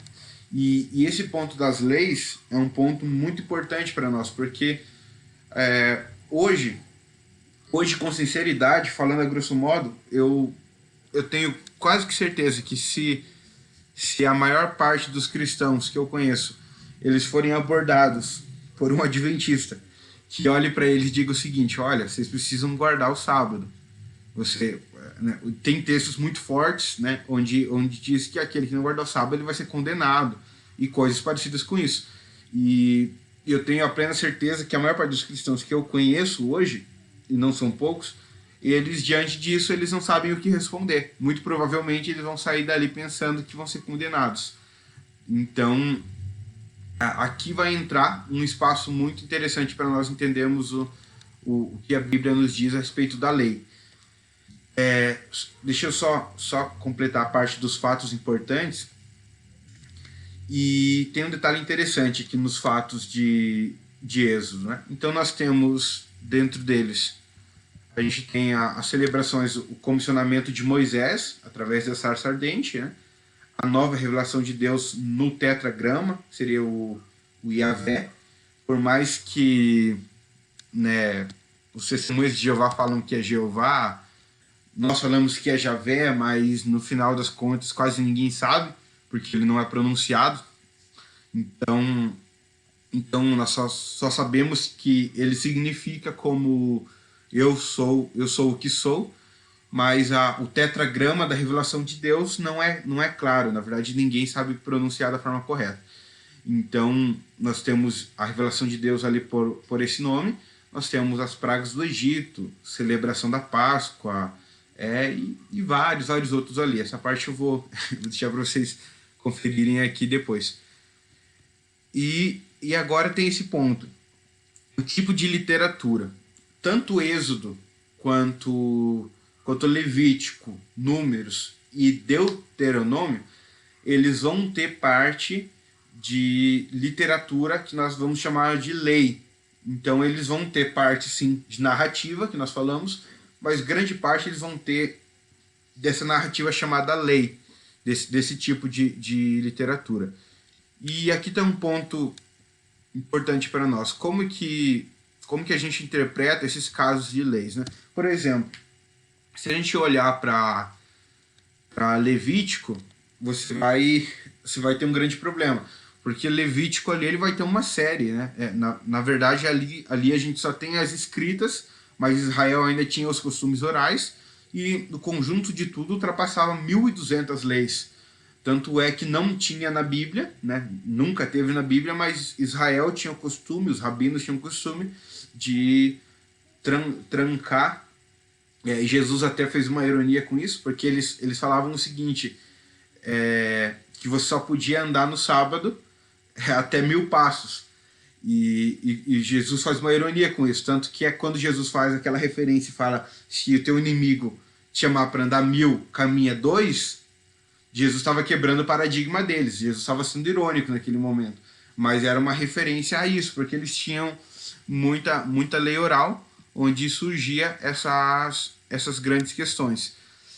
E esse ponto das leis é um ponto muito importante para nós, porque hoje, com sinceridade, falando a grosso modo, eu tenho quase que certeza que se a maior parte dos cristãos que eu conheço, eles forem abordados por um adventista que olhe para eles e diga o seguinte: olha, vocês precisam guardar o sábado. Né, tem textos muito fortes, né, onde diz que aquele que não guarda o sábado ele vai ser condenado e coisas parecidas com isso. E eu tenho a plena certeza que a maior parte dos cristãos que eu conheço hoje, e não são poucos, eles, diante disso, eles não sabem o que responder. Muito provavelmente eles vão sair dali pensando que vão ser condenados. Então, aqui vai entrar um espaço muito interessante para nós entendermos o que a Bíblia nos diz a respeito da lei. Deixa eu só completar a parte dos fatos importantes. E tem um detalhe interessante aqui nos fatos de Êxodo. Né? Então nós temos dentro deles, a gente tem as celebrações, o comissionamento de Moisés, através da sarça ardente, né? A nova revelação de Deus no tetragrama, seria o Yahvé. Por mais que, né, os testemunhos de Jeová falam que é Jeová, nós falamos que é Javé, mas no final das contas quase ninguém sabe, porque ele não é pronunciado. Então nós só sabemos que ele significa como eu sou o que sou, mas o tetragrama da revelação de Deus não é claro. Na verdade, ninguém sabe pronunciar da forma correta. Então, nós temos a revelação de Deus ali por esse nome, nós temos as pragas do Egito, celebração da Páscoa, e vários outros ali. Essa parte eu vou deixar para vocês conferirem aqui depois. E agora tem esse ponto, o tipo de literatura. Tanto Êxodo quanto Levítico, Números e Deuteronômio, eles vão ter parte de literatura que nós vamos chamar de lei. Então eles vão ter parte, sim, de narrativa, que nós falamos, mas grande parte eles vão ter dessa narrativa chamada lei, desse tipo de literatura. E aqui tem um ponto importante para nós. Como que a gente interpreta esses casos de leis, né? Por exemplo, se a gente olhar para Levítico, você vai ter um grande problema, porque Levítico ali ele vai ter uma série, né? Na verdade, ali a gente só tem as escritas, mas Israel ainda tinha os costumes orais, e no conjunto de tudo ultrapassava 1.200 leis. Tanto é que não tinha na Bíblia, né? Nunca teve na Bíblia, mas Israel tinha o costume, os rabinos tinham o costume de trancar. Jesus até fez uma ironia com isso, porque eles falavam o seguinte, que você só podia andar no sábado até 1.000 passos. E Jesus faz uma ironia com isso, tanto que quando Jesus faz aquela referência e fala: se o teu inimigo te chamar para andar 1.000, caminha 2, Jesus estava quebrando o paradigma deles. Jesus estava sendo irônico naquele momento, mas era uma referência a isso, porque eles tinham muita lei oral, onde surgia essas grandes questões.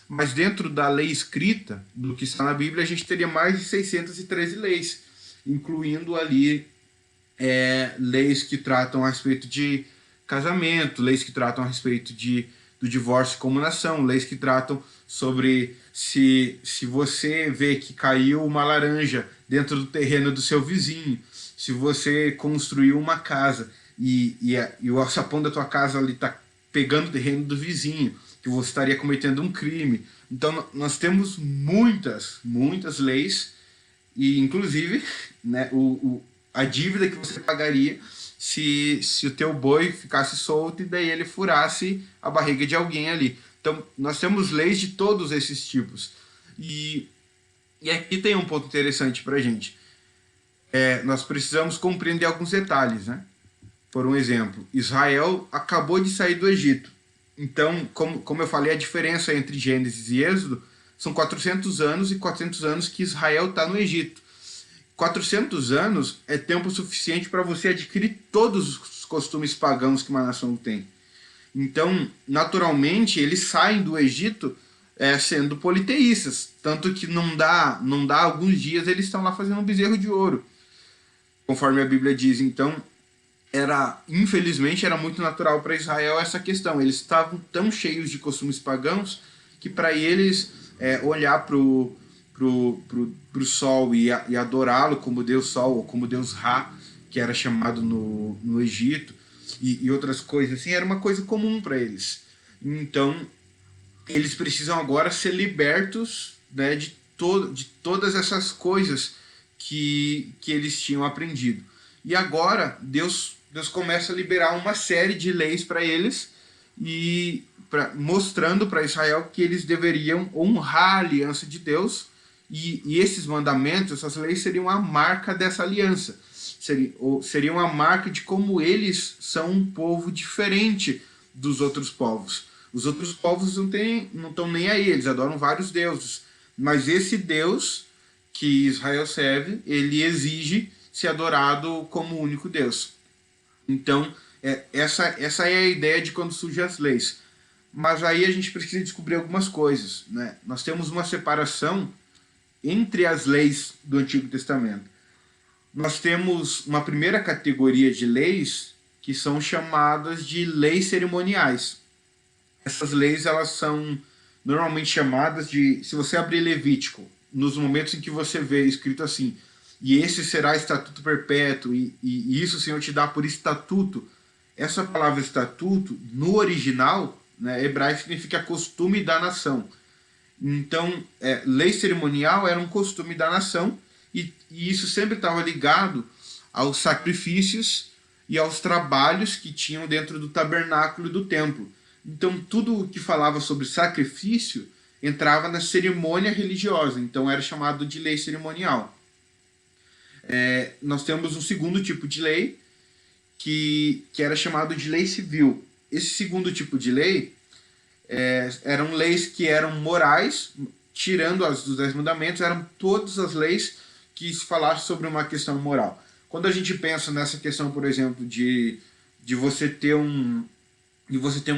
Mas dentro da lei escrita, do que está na Bíblia, a gente teria mais de 613 leis, incluindo ali leis que tratam a respeito de casamento, leis que tratam a respeito do divórcio e comunação, leis que tratam sobre se você vê que caiu uma laranja dentro do terreno do seu vizinho, se você construiu uma casa e o alçapão da tua casa está pegando o terreno do vizinho, que você estaria cometendo um crime. Então nós temos muitas leis, e inclusive, né, a dívida que você pagaria se o teu boi ficasse solto e daí ele furasse a barriga de alguém ali. Então, nós temos leis de todos esses tipos. E aqui tem um ponto interessante para a gente. Nós precisamos compreender alguns detalhes, né? Por um exemplo, Israel acabou de sair do Egito. Então, como eu falei, a diferença entre Gênesis e Êxodo são 400 anos e 400 anos que Israel está no Egito. 400 anos é tempo suficiente para você adquirir todos os costumes pagãos que uma nação tem. Então, naturalmente, eles saem do Egito sendo politeístas. Tanto que não dá alguns dias eles estão lá fazendo um bezerro de ouro, conforme a Bíblia diz. Então, infelizmente, era muito natural para Israel essa questão. Eles estavam tão cheios de costumes pagãos que para eles olhar para o sol e adorá-lo como Deus Sol ou como Deus Ra, que era chamado no Egito, e outras coisas assim, era uma coisa comum para eles. Então, eles precisam agora ser libertos, né, de todas essas coisas que eles tinham aprendido. E agora, Deus começa a liberar uma série de leis para eles, mostrando para Israel que eles deveriam honrar a aliança de Deus, e esses mandamentos, essas leis, seriam a marca dessa aliança. Seriam a marca de como eles são um povo diferente dos outros povos. Os outros povos não estão nem aí, eles adoram vários deuses. Mas esse Deus que Israel serve, ele exige ser adorado como o único Deus. Então, essa é a ideia de quando surgem as leis. Mas aí a gente precisa descobrir algumas coisas, né? Nós temos uma separação entre as leis do Antigo Testamento. Nós temos uma primeira categoria de leis que são chamadas de leis cerimoniais. Essas leis, elas são normalmente chamadas de... Se você abrir Levítico, nos momentos em que você vê escrito assim, e esse será estatuto perpétuo, e isso o Senhor te dá por estatuto. Essa palavra estatuto, no original, né, hebraico, significa costume da nação. Então, lei cerimonial era um costume da nação, e isso sempre estava ligado aos sacrifícios e aos trabalhos que tinham dentro do tabernáculo e do templo. Então, tudo que falava sobre sacrifício entrava na cerimônia religiosa, então era chamado de lei cerimonial. Nós temos um segundo tipo de lei, que era chamado de lei civil. Esse segundo tipo de lei eram leis que eram morais, tirando as dos 10 mandamentos, eram todas as leis que falassem sobre uma questão moral. Quando a gente pensa nessa questão, por exemplo, de você ter um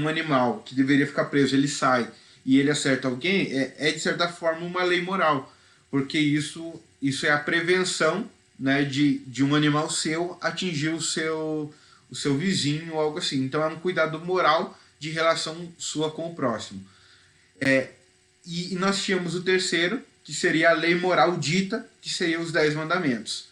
animal que deveria ficar preso, ele sai e ele acerta alguém, de certa forma uma lei moral, porque isso é a prevenção, né, de um animal seu atingir o seu vizinho ou algo assim. Então é um cuidado moral de relação sua com o próximo. E nós tínhamos o terceiro, que seria a lei moral dita, que seria os 10 mandamentos.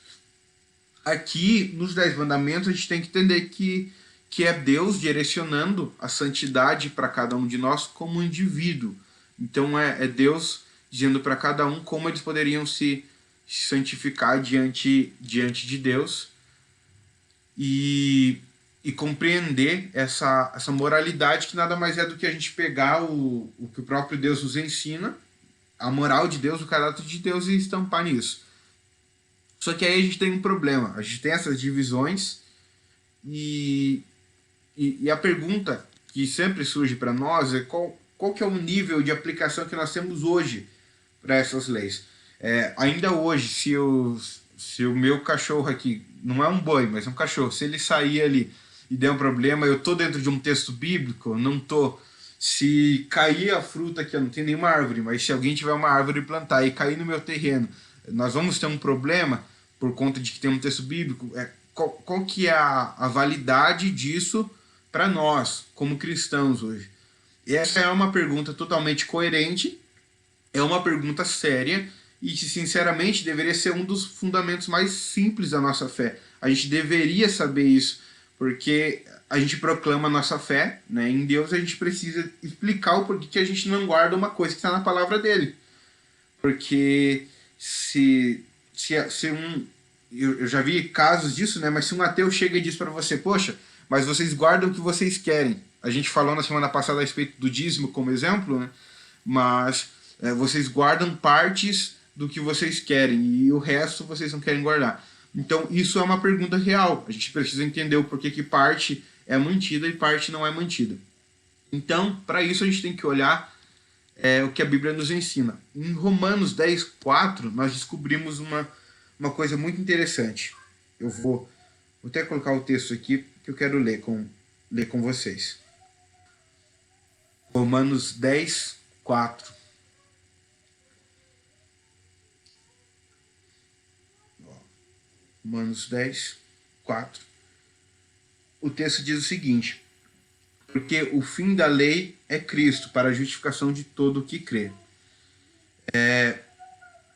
Aqui, nos 10 mandamentos, a gente tem que entender que é Deus direcionando a santidade para cada um de nós como indivíduo. Então é Deus dizendo para cada um como eles poderiam se santificar diante de Deus e compreender essa moralidade, que nada mais é do que a gente pegar o que o próprio Deus nos ensina, a moral de Deus, o caráter de Deus, e estampar nisso. Só que aí a gente tem um problema, a gente tem essas divisões e a pergunta que sempre surge para nós é qual que é o nível de aplicação que nós temos hoje para essas leis. Ainda hoje, se o meu cachorro aqui, não é um boi, mas é um cachorro, se ele sair ali e der um problema, eu estou dentro de um texto bíblico? Não estou. Se cair a fruta aqui, eu não tem nenhuma árvore, mas se alguém tiver uma árvore e plantar e cair no meu terreno, nós vamos ter um problema por conta de que tem um texto bíblico? Qual que é a validade disso para nós, como cristãos hoje? E essa é uma pergunta totalmente coerente, é uma pergunta séria e que, sinceramente, deveria ser um dos fundamentos mais simples da nossa fé. A gente deveria saber isso, porque a gente proclama a nossa fé, né, em Deus. A gente precisa explicar o porquê que a gente não guarda uma coisa que está na palavra dele. Porque se eu já vi casos disso, né? Mas se um ateu chega e diz para você, poxa, mas vocês guardam o que vocês querem. A gente falou na semana passada a respeito do dízimo como exemplo, né? Mas vocês guardam partes do que vocês querem e o resto vocês não querem guardar. Então, isso é uma pergunta real. A gente precisa entender o porquê que parte é mantida e parte não é mantida. Então, para isso, a gente tem que olhar o que a Bíblia nos ensina. Em Romanos 10:4, nós descobrimos uma coisa muito interessante. Eu vou até colocar o texto aqui que eu quero ler com vocês. Romanos 10:4. Romanos 10:4. O texto diz o seguinte: porque o fim da lei é Cristo, para a justificação de todo o que crê.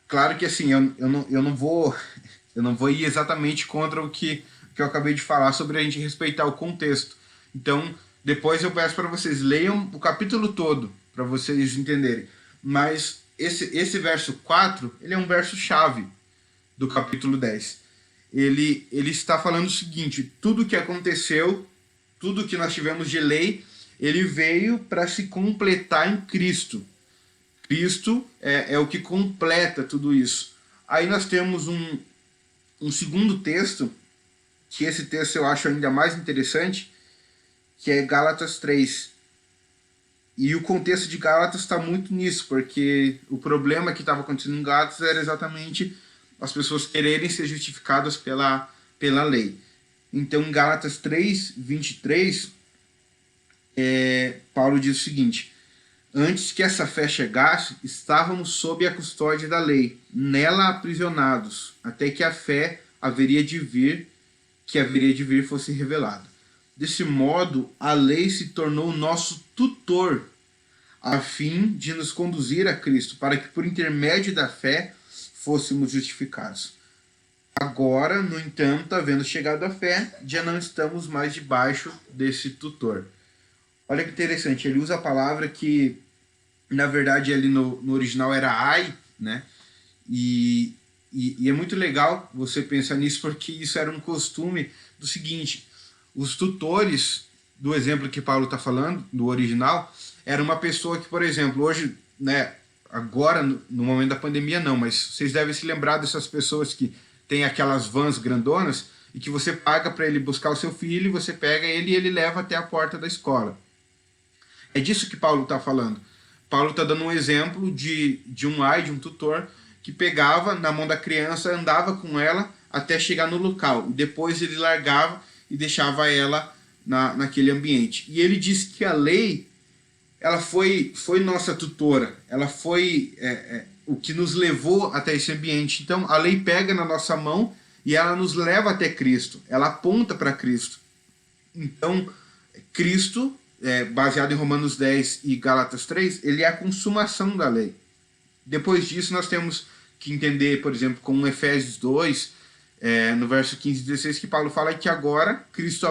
Claro que assim, eu não vou ir exatamente contra o que eu acabei de falar sobre a gente respeitar o contexto. Então, depois eu peço para vocês leiam o capítulo todo, para vocês entenderem. Mas esse verso 4, ele é um verso chave do capítulo 10. Ele está falando o seguinte: tudo que aconteceu, tudo que nós tivemos de lei, ele veio para se completar em Cristo. Cristo é o que completa tudo isso. Aí nós temos um segundo texto, que esse texto eu acho ainda mais interessante, que é Gálatas 3. E o contexto de Gálatas está muito nisso, porque o problema que estava acontecendo em Gálatas era exatamente as pessoas quererem ser justificadas pela lei. Então, em Gálatas 3:23, Paulo diz o seguinte: antes que essa fé chegasse, estávamos sob a custódia da lei, nela aprisionados, até que a fé haveria de vir fosse revelada. Desse modo, a lei se tornou nosso tutor, a fim de nos conduzir a Cristo, para que por intermédio da fé fôssemos justificados. Agora, no entanto, havendo chegado a fé, já não estamos mais debaixo desse tutor. Olha que interessante, ele usa a palavra que, na verdade, ali no original era ai, né? E é muito legal você pensar nisso, porque isso era um costume do seguinte: os tutores, do exemplo que Paulo está falando, do original, era uma pessoa que, por exemplo, hoje, né, agora, no momento da pandemia não, mas vocês devem se lembrar dessas pessoas que têm aquelas vans grandonas e que você paga para ele buscar o seu filho, você pega ele e ele leva até a porta da escola. É disso que Paulo está falando. Paulo está dando um exemplo de um tutor que pegava na mão da criança, andava com ela até chegar no local. E depois ele largava e deixava ela naquele ambiente. E ele diz que a lei, ela foi nossa tutora. Ela foi o que nos levou até esse ambiente. Então a lei pega na nossa mão e ela nos leva até Cristo. Ela aponta para Cristo. Então, Cristo, baseado em Romanos 10 e Gálatas 3, ele é a consumação da lei. Depois disso, nós temos que entender, por exemplo, com Efésios 2, no verso 15 e 16, que Paulo fala que agora Cristo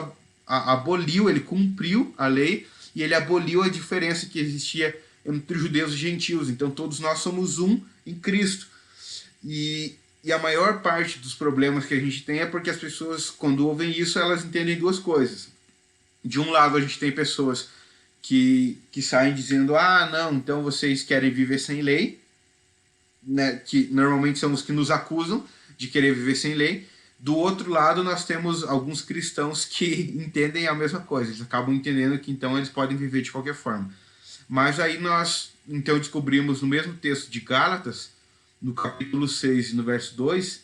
aboliu, ele cumpriu a lei e ele aboliu a diferença que existia entre judeus e gentios. Então, todos nós somos um em Cristo. E a maior parte dos problemas que a gente tem é porque as pessoas, quando ouvem isso, elas entendem duas coisas. De um lado, a gente tem pessoas que saem dizendo: ah, não, então vocês querem viver sem lei, né, que normalmente são os que nos acusam de querer viver sem lei. Do outro lado, nós temos alguns cristãos que entendem a mesma coisa, eles acabam entendendo que então eles podem viver de qualquer forma. Mas aí nós então descobrimos no mesmo texto de Gálatas, no capítulo 6 e no verso 2,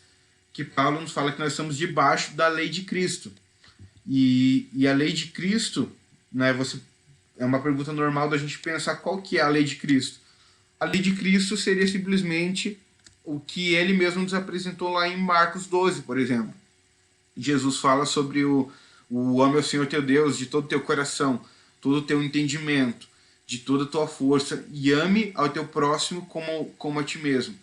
que Paulo nos fala que nós estamos debaixo da lei de Cristo. E a lei de Cristo, né, é uma pergunta normal da gente pensar qual que é a lei de Cristo. A lei de Cristo seria simplesmente o que ele mesmo nos apresentou lá em Marcos 12, por exemplo. Jesus fala sobre o ame ao Senhor teu Deus de todo o teu coração, todo o teu entendimento, de toda a tua força, e ame ao teu próximo como a ti mesmo.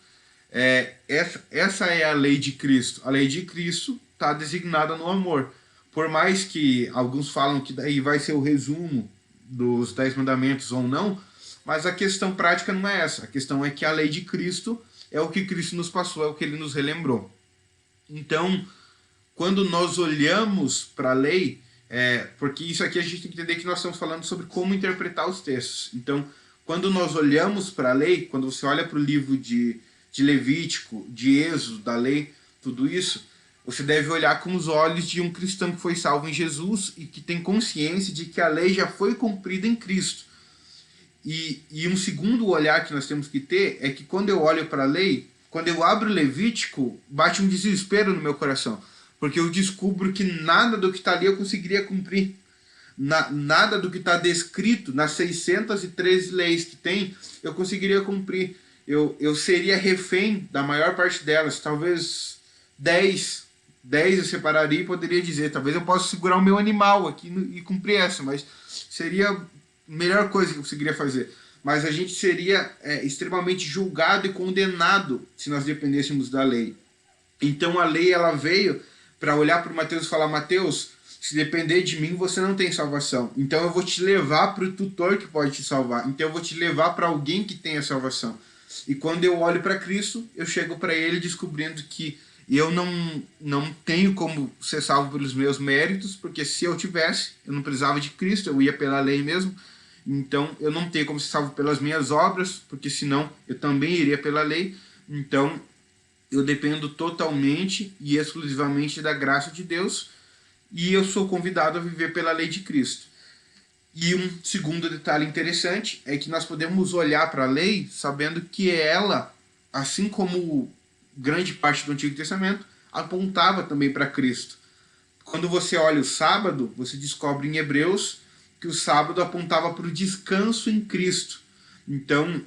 Essa é a lei de Cristo. A lei de Cristo está designada no amor. Por mais que alguns falam que daí vai ser o resumo dos 10 mandamentos ou não, mas a questão prática não é essa. A questão é que a lei de Cristo é o que Cristo nos passou, é o que ele nos relembrou. Então, quando nós olhamos para a lei, porque isso aqui a gente tem que entender que nós estamos falando sobre como interpretar os textos. Então, quando nós olhamos para a lei, quando você olha para o livro de Levítico, de Êxodo, da lei, tudo isso, você deve olhar com os olhos de um cristão que foi salvo em Jesus e que tem consciência de que a lei já foi cumprida em Cristo. E um segundo olhar que nós temos que ter é que quando eu olho para a lei, quando eu abro o Levítico, bate um desespero no meu coração, porque eu descubro que nada do que está ali eu conseguiria cumprir. Nada do que está descrito nas 613 leis que tem, eu conseguiria cumprir. Eu seria refém da maior parte delas, talvez 10 eu separaria e poderia dizer, talvez eu possa segurar o meu animal aqui e cumprir essa, mas seria a melhor coisa que eu conseguiria fazer. Mas a gente seria extremamente julgado e condenado se nós dependêssemos da lei. Então a lei ela veio para olhar para o Mateus e falar, Mateus, se depender de mim, você não tem salvação. Então eu vou te levar para o tutor que pode te salvar. Então eu vou te levar para alguém que tenha salvação. E quando eu olho para Cristo, eu chego para ele descobrindo que eu não tenho como ser salvo pelos meus méritos, porque se eu tivesse, eu não precisava de Cristo, eu ia pela lei mesmo. Então eu não tenho como ser salvo pelas minhas obras, porque senão eu também iria pela lei. Então eu dependo totalmente e exclusivamente da graça de Deus, e eu sou convidado a viver pela lei de Cristo. E um segundo detalhe interessante é que nós podemos olhar para a lei sabendo que ela, assim como grande parte do Antigo Testamento, apontava também para Cristo. Quando você olha o sábado, você descobre em Hebreus que o sábado apontava para o descanso em Cristo. Então,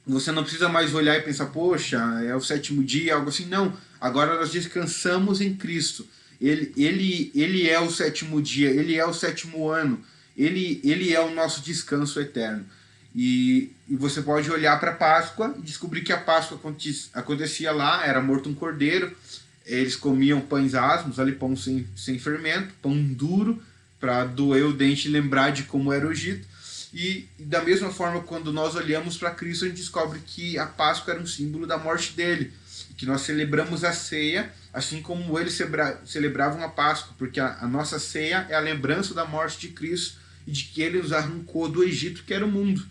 você não precisa mais olhar e pensar, poxa, é o sétimo dia, algo assim. Não, agora nós descansamos em Cristo. Ele é o sétimo dia, ele é o sétimo ano, ele é o nosso descanso eterno. E você pode olhar para a Páscoa e descobrir que a Páscoa acontecia lá, era morto um cordeiro, eles comiam pães asmos, ali pão sem fermento, pão duro, para doer o dente e lembrar de como era o Egito. E da mesma forma, quando nós olhamos para Cristo, a gente descobre que a Páscoa era um símbolo da morte dele, que nós celebramos a ceia, assim como eles celebravam a Páscoa, porque a nossa ceia é a lembrança da morte de Cristo e de que ele nos arrancou do Egito, que era o mundo.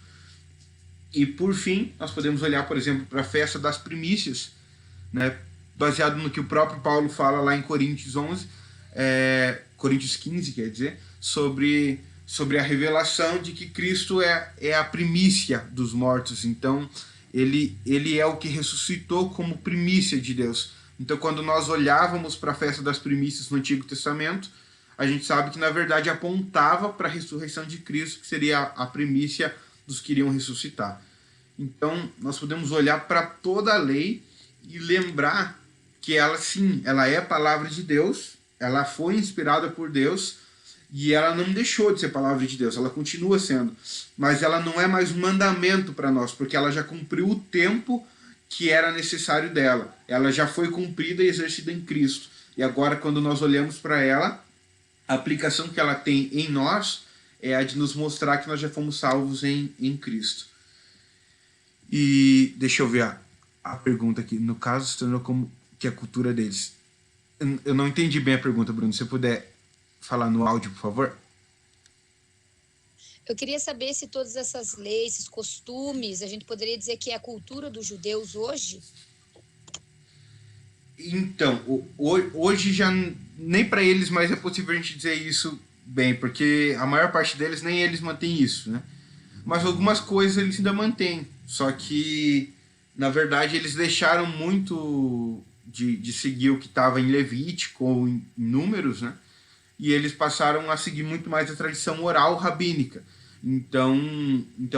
E por fim, nós podemos olhar, por exemplo, para a festa das primícias, né, baseado no que o próprio Paulo fala lá em Coríntios 11, Coríntios 15, quer dizer, sobre a revelação de que Cristo é a primícia dos mortos. Então, ele é o que ressuscitou como primícia de Deus. Então, quando nós olhávamos para a festa das primícias no Antigo Testamento, a gente sabe que, na verdade, apontava para a ressurreição de Cristo, que seria a primícia dos que iriam ressuscitar. Então, nós podemos olhar para toda a lei e lembrar que ela, sim, ela é a palavra de Deus, ela foi inspirada por Deus, e ela não deixou de ser palavra de Deus, ela continua sendo. Mas ela não é mais um mandamento para nós, porque ela já cumpriu o tempo que era necessário dela. Ela já foi cumprida e exercida em Cristo. E agora, quando nós olhamos para ela, a aplicação que ela tem em nós é a de nos mostrar que nós já fomos salvos em Cristo. E deixa eu ver a pergunta aqui. No caso, se tornou como que a cultura deles. Eu não entendi bem a pergunta, Bruno. Se você puder falar no áudio, por favor. Eu queria saber se todas essas leis, esses costumes, a gente poderia dizer que é a cultura dos judeus hoje? Então, hoje já nem para eles mais é possível a gente dizer isso bem, porque a maior parte deles nem eles mantêm isso, né? Mas algumas coisas eles ainda mantêm, só que, na verdade, eles deixaram muito de seguir o que estava em Levítico ou em Números, né? E eles passaram a seguir muito mais a tradição oral rabínica. Então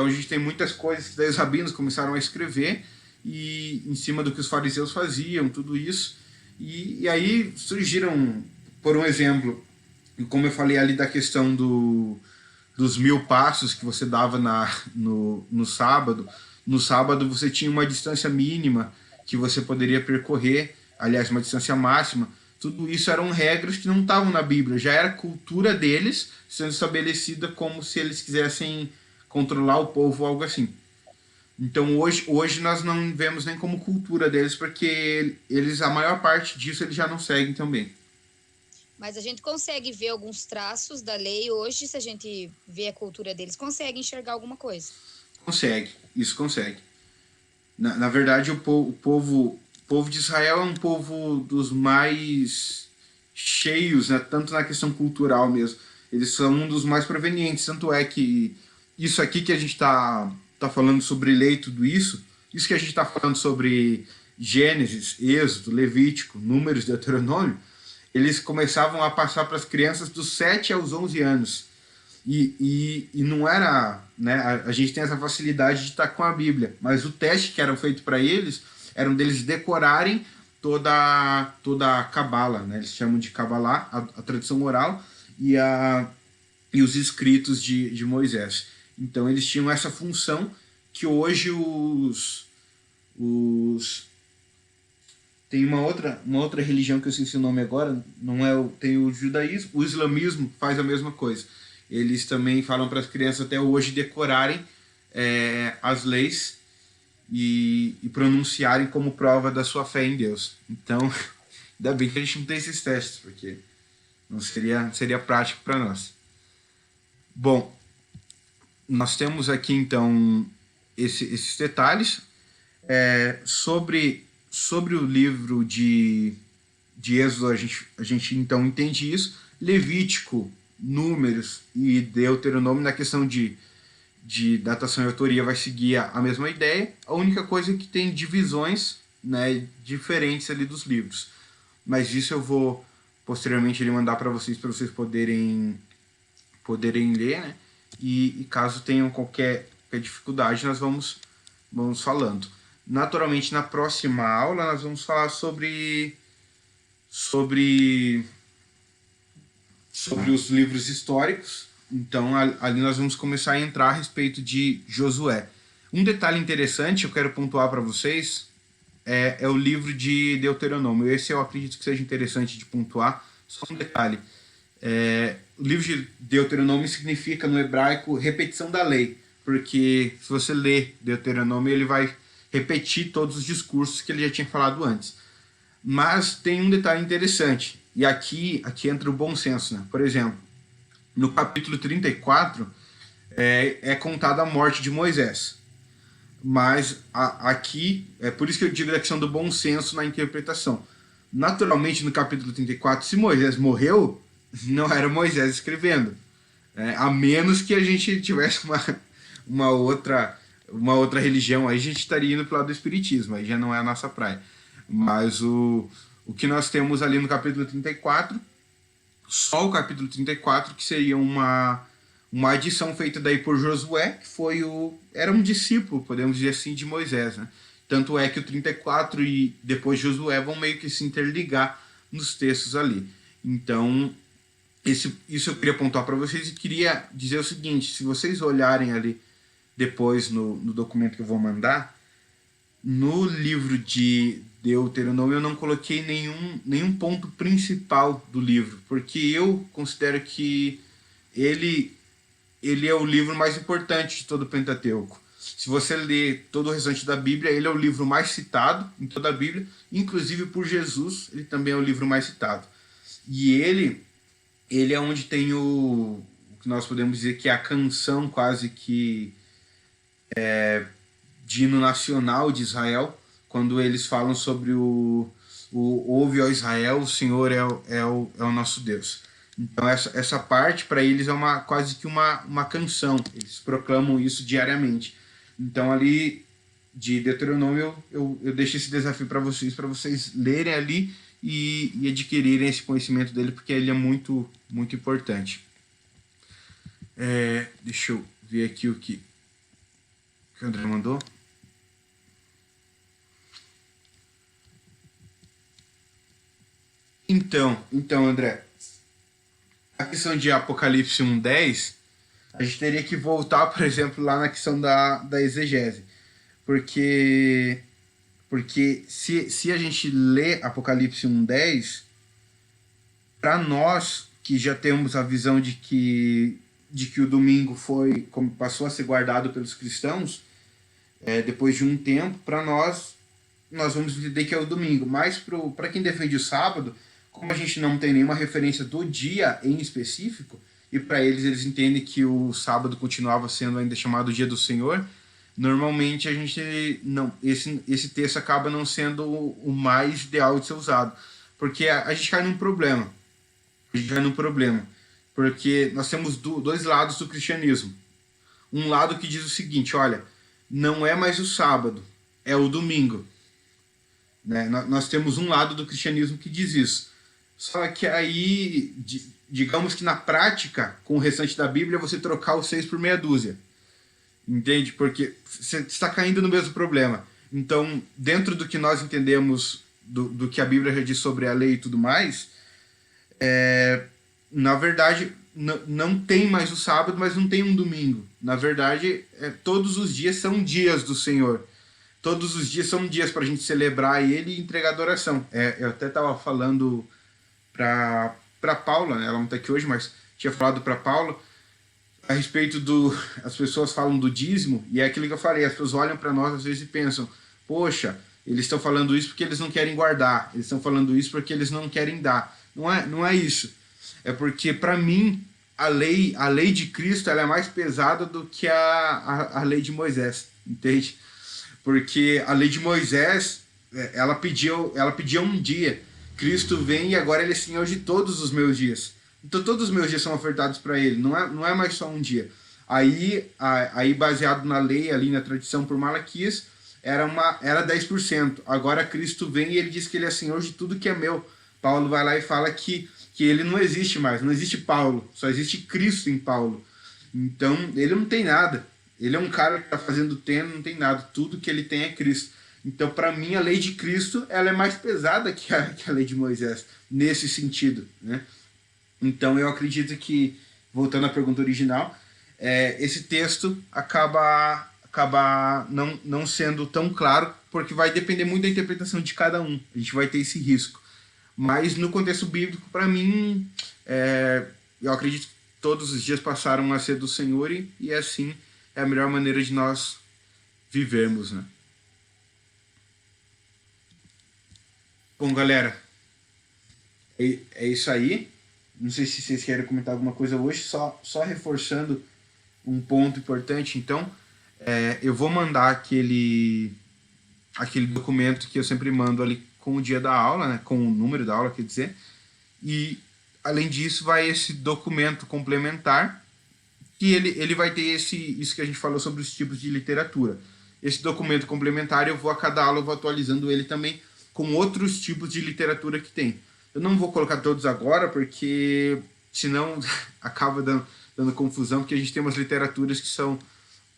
a gente tem muitas coisas que os rabinos começaram a escrever e em cima do que os fariseus faziam, tudo isso. E aí surgiram, por um exemplo, como eu falei ali da questão dos 1000 passos que você dava no sábado. No sábado você tinha uma distância mínima que você poderia percorrer, aliás, uma distância máxima. Tudo isso eram regras que não estavam na Bíblia, já era cultura deles sendo estabelecida como se eles quisessem controlar o povo ou algo assim. Então hoje nós não vemos nem como cultura deles, porque eles, a maior parte disso eles já não seguem também. Mas a gente consegue ver alguns traços da lei hoje, se a gente vê a cultura deles, consegue enxergar alguma coisa. Consegue, isso consegue. Na verdade, o povo de Israel é um povo dos mais cheios, né? Tanto na questão cultural mesmo. Eles são um dos mais provenientes. Tanto é que isso aqui que a gente tá falando sobre lei e tudo isso que a gente está falando sobre Gênesis, Êxodo, Levítico, Números, Deuteronômio, eles começavam a passar para as crianças dos 7 aos 11 anos. E não era, né? A gente tem essa facilidade de estar com a Bíblia, mas o teste que era feito para eles era deles decorarem toda a Cabala, né? Eles chamam de Cabalá, a tradição oral e os escritos de Moisés. Então eles tinham essa função que hoje os tem uma outra religião que eu esqueci o nome agora, não é tem o judaísmo, o islamismo faz a mesma coisa. Eles também falam para as crianças até hoje decorarem as leis e pronunciarem como prova da sua fé em Deus. Então, ainda bem que a gente não tem esses testes, porque não seria prático para nós. Bom, nós temos aqui então esses detalhes sobre o livro de Êxodo. A gente então entende isso. Levítico, Números e Deuteronômio, na questão de datação e autoria, vai seguir a mesma ideia. A única coisa é que tem divisões, né, diferentes ali dos livros. Mas isso eu vou posteriormente mandar para vocês poderem ler, né? E caso tenham qualquer dificuldade, nós vamos falando. Naturalmente, na próxima aula, nós vamos falar sobre os livros históricos. Então, ali nós vamos começar a entrar a respeito de Josué. Um detalhe interessante eu quero pontuar para vocês é o livro de Deuteronômio. Esse eu acredito que seja interessante de pontuar. Só um detalhe. O livro de Deuteronômio significa, no hebraico, repetição da lei. Porque se você lê Deuteronômio, ele vai repetir todos os discursos que ele já tinha falado antes. Mas tem um detalhe interessante, e aqui entra o bom senso, né? Por exemplo, no capítulo 34 é contada a morte de Moisés. Mas aqui, é por isso que eu digo da questão do bom senso na interpretação. Naturalmente, no capítulo 34, se Moisés morreu, não era Moisés escrevendo. A menos que a gente tivesse uma outra religião, aí a gente estaria indo para o lado do espiritismo, aí já não é a nossa praia. Mas o que nós temos ali no capítulo 34, só o capítulo 34, que seria uma adição feita daí por Josué, que era um discípulo, podemos dizer assim, de Moisés, né? Tanto é que o 34 e depois Josué vão meio que se interligar nos textos ali. Então, isso eu queria pontuar para vocês, e queria dizer o seguinte: se vocês olharem ali depois no documento que eu vou mandar, no livro de Deuteronômio eu não coloquei nenhum ponto principal do livro, porque eu considero que ele é o livro mais importante de todo o Pentateuco. Se você ler todo o restante da Bíblia, ele é o livro mais citado em toda a Bíblia, inclusive por Jesus, ele também é o livro mais citado. E ele é onde tem o que nós podemos dizer que é a canção quase que de hino nacional de Israel, quando eles falam sobre o ouve, ó Israel, o Senhor é o nosso Deus. Então essa parte para eles é quase que uma canção, eles proclamam isso diariamente. Então ali de Deuteronômio eu deixo esse desafio para vocês lerem ali e adquirirem esse conhecimento dele, porque ele é muito, muito importante. Deixa eu ver aqui o que o André mandou. Então, André, a questão de Apocalipse 1:10, a gente teria que voltar, por exemplo, lá na questão da exegese. Porque se a gente lê Apocalipse 1:10, para nós que já temos a visão de que o domingo passou a ser guardado pelos cristãos, depois de um tempo, para nós vamos entender que é o domingo. Mas para quem defende o sábado, como a gente não tem nenhuma referência do dia em específico, e para eles entendem que o sábado continuava sendo ainda chamado dia do Senhor, normalmente a gente não, esse texto acaba não sendo o mais ideal de ser usado, porque a gente cai num problema. A gente cai num problema, porque nós temos dois lados do cristianismo. Um lado que diz o seguinte: olha, não é mais o sábado, é o domingo. Né? Nós temos um lado do cristianismo que diz isso. Só que aí, digamos que na prática, com o restante da Bíblia, você trocar os 6 por meia dúzia. Entende? Porque você está caindo no mesmo problema. Então, dentro do que nós entendemos do que a Bíblia já diz sobre a lei e tudo mais, na verdade, não tem mais o sábado, mas não tem um domingo. Na verdade, todos os dias são dias do Senhor. Todos os dias são dias para a gente celebrar Ele e entregar adoração. Eu até estava falando para Paula, né? Ela não está aqui hoje, mas tinha falado para Paula a respeito as pessoas falam do dízimo, e é aquilo que eu falei, as pessoas olham para nós às vezes e pensam: poxa, eles estão falando isso porque eles não querem guardar, eles estão falando isso porque eles não querem dar. Não é isso. É porque, para mim, a lei de Cristo, ela é mais pesada do que a lei de Moisés, entende? Porque a lei de Moisés, ela pedia um dia. Cristo vem e agora ele é Senhor de todos os meus dias. Então todos os meus dias são ofertados para ele, não é mais só um dia. Aí baseado na lei, ali na tradição por Malaquias, era 10%. Agora Cristo vem e ele diz que ele é Senhor de tudo que é meu. Paulo vai lá e fala que ele não existe mais, não existe Paulo, só existe Cristo em Paulo. Então ele não tem nada. Ele é um cara que está fazendo não tem nada. Tudo que ele tem é Cristo. Então, para mim, a lei de Cristo ela é mais pesada que a lei de Moisés, nesse sentido, né? Então, eu acredito que, voltando à pergunta original, esse texto acaba não sendo tão claro, porque vai depender muito da interpretação de cada um. A gente vai ter esse risco. Mas, no contexto bíblico, para mim, eu acredito que todos os dias passaram a ser do Senhor e assim é a melhor maneira de nós vivermos, né? Bom, galera, é isso aí. Não sei se vocês querem comentar alguma coisa hoje, só reforçando um ponto importante. Então, eu vou mandar aquele documento que eu sempre mando ali com o dia da aula, né, com o número da aula, quer dizer. E, além disso, vai esse documento complementar, que ele vai ter isso que a gente falou sobre os tipos de literatura. Esse documento complementar, a cada aula eu vou atualizando ele também com outros tipos de literatura que tem. Eu não vou colocar todos agora, porque senão acaba dando confusão, porque a gente tem umas literaturas que são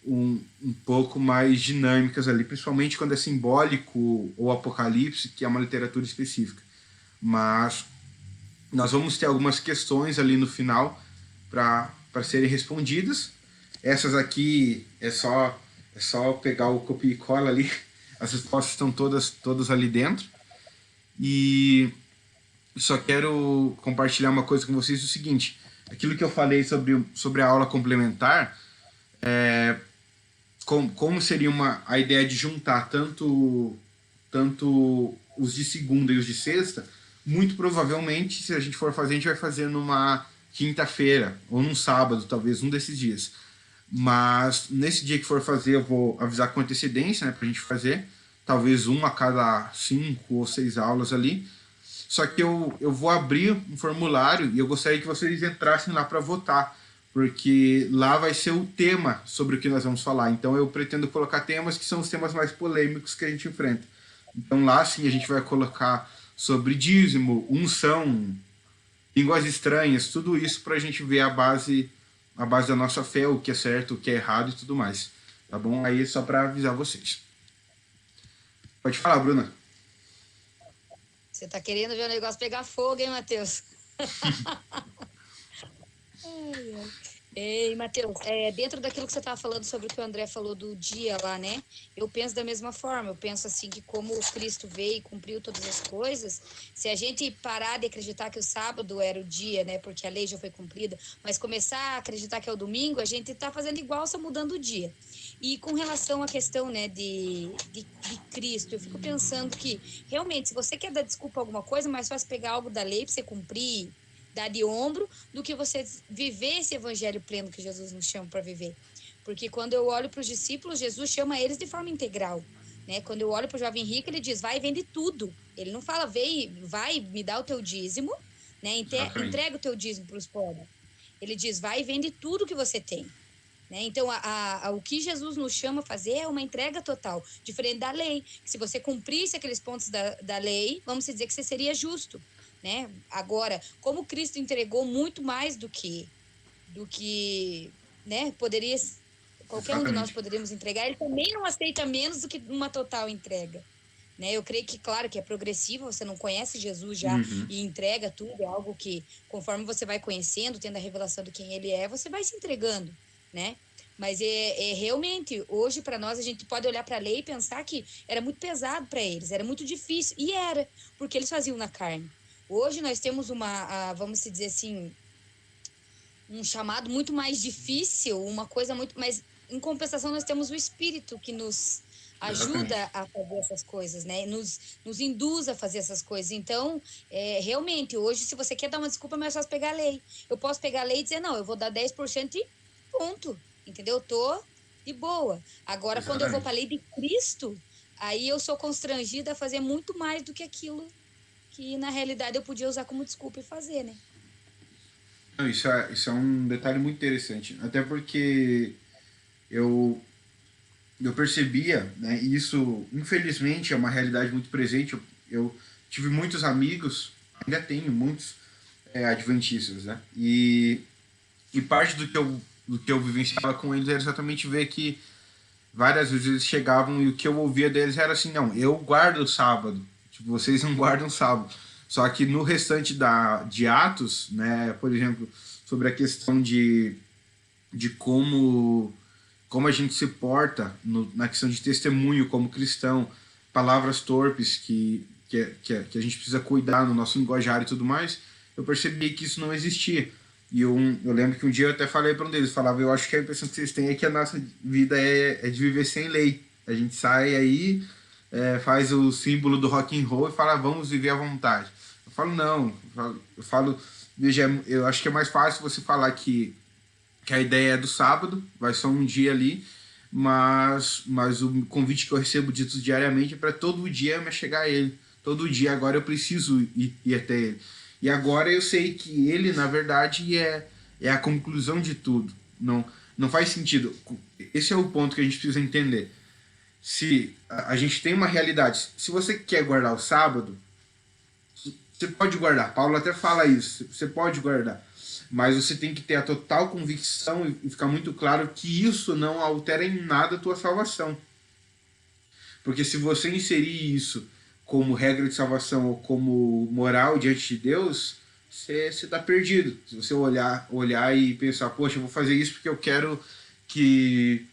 um pouco mais dinâmicas ali, principalmente quando é simbólico ou apocalipse, que é uma literatura específica. Mas nós vamos ter algumas questões ali no final para serem respondidas. Essas aqui é só pegar o copia e cola ali. As respostas estão todas ali dentro. E só quero compartilhar uma coisa com vocês, o seguinte: aquilo que eu falei sobre a aula complementar, como seria a ideia de juntar tanto os de segunda e os de sexta. Muito provavelmente, se a gente for fazer, a gente vai fazer numa quinta-feira ou num sábado, talvez um desses dias. Mas nesse dia que for fazer, eu vou avisar com antecedência, né, pra gente fazer. Talvez a cada 5 ou 6 aulas ali. Só que eu vou abrir um formulário e eu gostaria que vocês entrassem lá para votar, porque lá vai ser o tema sobre o que nós vamos falar. Então eu pretendo colocar temas que são os temas mais polêmicos que a gente enfrenta. Então lá sim a gente vai colocar sobre dízimo, unção, línguas estranhas, tudo isso para a gente ver a base da nossa fé, o que é certo, o que é errado e tudo mais. Tá bom? Aí só para avisar vocês. Pode falar, Bruna. Você tá querendo ver o negócio pegar fogo, hein, Matheus? Ei, Matheus, dentro daquilo que você estava falando sobre o que o André falou do dia lá, né? Eu penso da mesma forma. Eu penso assim que como o Cristo veio e cumpriu todas as coisas, se a gente parar de acreditar que o sábado era o dia, né? Porque a lei já foi cumprida, mas começar a acreditar que é o domingo, a gente está fazendo igual, só mudando o dia. E com relação à questão, né, de Cristo, eu fico pensando que realmente, se você quer dar desculpa a alguma coisa, mais fácil pegar algo da lei para você cumprir, dar de ombro, do que você viver esse evangelho pleno que Jesus nos chama para viver. Porque quando eu olho para os discípulos, Jesus chama eles de forma integral. Né? Quando eu olho para o jovem rico, ele diz, vai e vende tudo. Ele não fala, vai, me dá o teu dízimo, né? Exatamente. Entrega o teu dízimo para os pobres. Ele diz, vai e vende tudo que você tem. Né? Então, o que Jesus nos chama a fazer é uma entrega total, diferente da lei. Se você cumprisse aqueles pontos da lei, vamos dizer que você seria justo. Né? Agora, como Cristo entregou muito mais do que né, poderia, qualquer um de nós Exatamente. poderíamos entregar, ele também não aceita menos do que uma total entrega. Né? Eu creio que, claro, que é progressivo, você não conhece Jesus já Uhum. e entrega tudo, é algo que, conforme você vai conhecendo, tendo a revelação de quem ele é, você vai se entregando, né? Mas realmente, hoje, para nós, a gente pode olhar para a lei e pensar que era muito pesado para eles, era muito difícil, e era, porque eles faziam na carne. Hoje nós temos vamos dizer assim, um chamado muito mais difícil, uma coisa muito, mas em compensação nós temos o Espírito que nos Exatamente. ajuda a fazer essas coisas, né? Nos induz a fazer essas coisas. Então, realmente, hoje, se você quer dar uma desculpa, é mais fácil pegar a lei. Eu posso pegar a lei e dizer, não, eu vou dar 10% e ponto, entendeu? Eu tô de boa. Agora, quando eu vou para a Exatamente. lei de Cristo, aí eu sou constrangida a fazer muito mais do que aquilo que, na realidade, eu podia usar como desculpa e fazer, né? Não, isso é um detalhe muito interessante. Até porque eu, eu percebia, né, e isso infelizmente é uma realidade muito presente. Eu tive muitos amigos, ainda tenho muitos adventistas, né? E parte do que eu vivenciava com eles era exatamente ver que várias vezes eles chegavam e o que eu ouvia deles era assim, não, eu guardo o sábado, tipo, vocês não guardam o sábado. Só que no restante de Atos, né, por exemplo, sobre a questão de como a gente se porta na questão de testemunho como cristão, palavras torpes que a gente precisa cuidar no nosso linguajar e tudo mais, eu percebi que isso não existia. E eu lembro que um dia eu até falei para um deles, falava, eu acho que a impressão que vocês têm é que a nossa vida é de viver sem lei. A gente sai aí, faz o símbolo do rock and roll e fala, vamos viver à vontade. Eu falo, não. Eu falo, veja, eu acho que é mais fácil você falar que a ideia é do sábado, vai só um dia ali, mas o convite que eu recebo dito diariamente é para todo dia me chegar a ele. Todo dia agora eu preciso ir até ele. E agora eu sei que ele, na verdade, é a conclusão de tudo. Não faz sentido. Esse é o ponto que a gente precisa entender. Se a gente tem uma realidade, se você quer guardar o sábado, você pode guardar. Paulo até fala isso. Você pode guardar. Mas você tem que ter a total convicção e ficar muito claro que isso não altera em nada a tua salvação. Porque se você inserir isso como regra de salvação ou como moral diante de Deus, você está perdido. Se você olhar e pensar, poxa, eu vou fazer isso porque eu quero que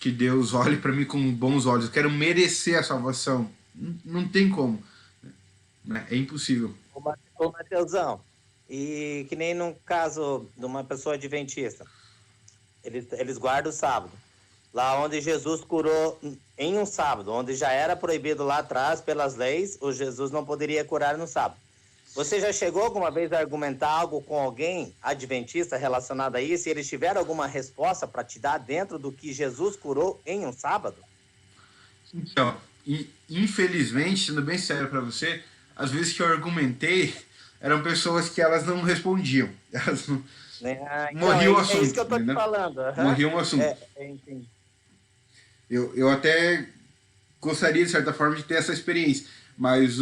Deus olhe para mim com bons olhos, eu quero merecer a salvação. Não tem como. Né? É impossível. Ô, Mateusão, e que nem no caso de uma pessoa adventista, eles guardam o sábado. Lá onde Jesus curou em um sábado, onde já era proibido lá atrás pelas leis, o Jesus não poderia curar no sábado. Você já chegou alguma vez a argumentar algo com alguém adventista relacionado a isso? E eles tiveram alguma resposta para te dar dentro do que Jesus curou em um sábado? Então, infelizmente, sendo bem sério para você, às vezes que eu argumentei, eram pessoas que elas não respondiam. Elas não... Então, Morria o é isso assunto, que eu tô te entendeu? falando. Uhum. Morria o assunto. Entendi. Eu até gostaria, de certa forma, de ter essa experiência, mas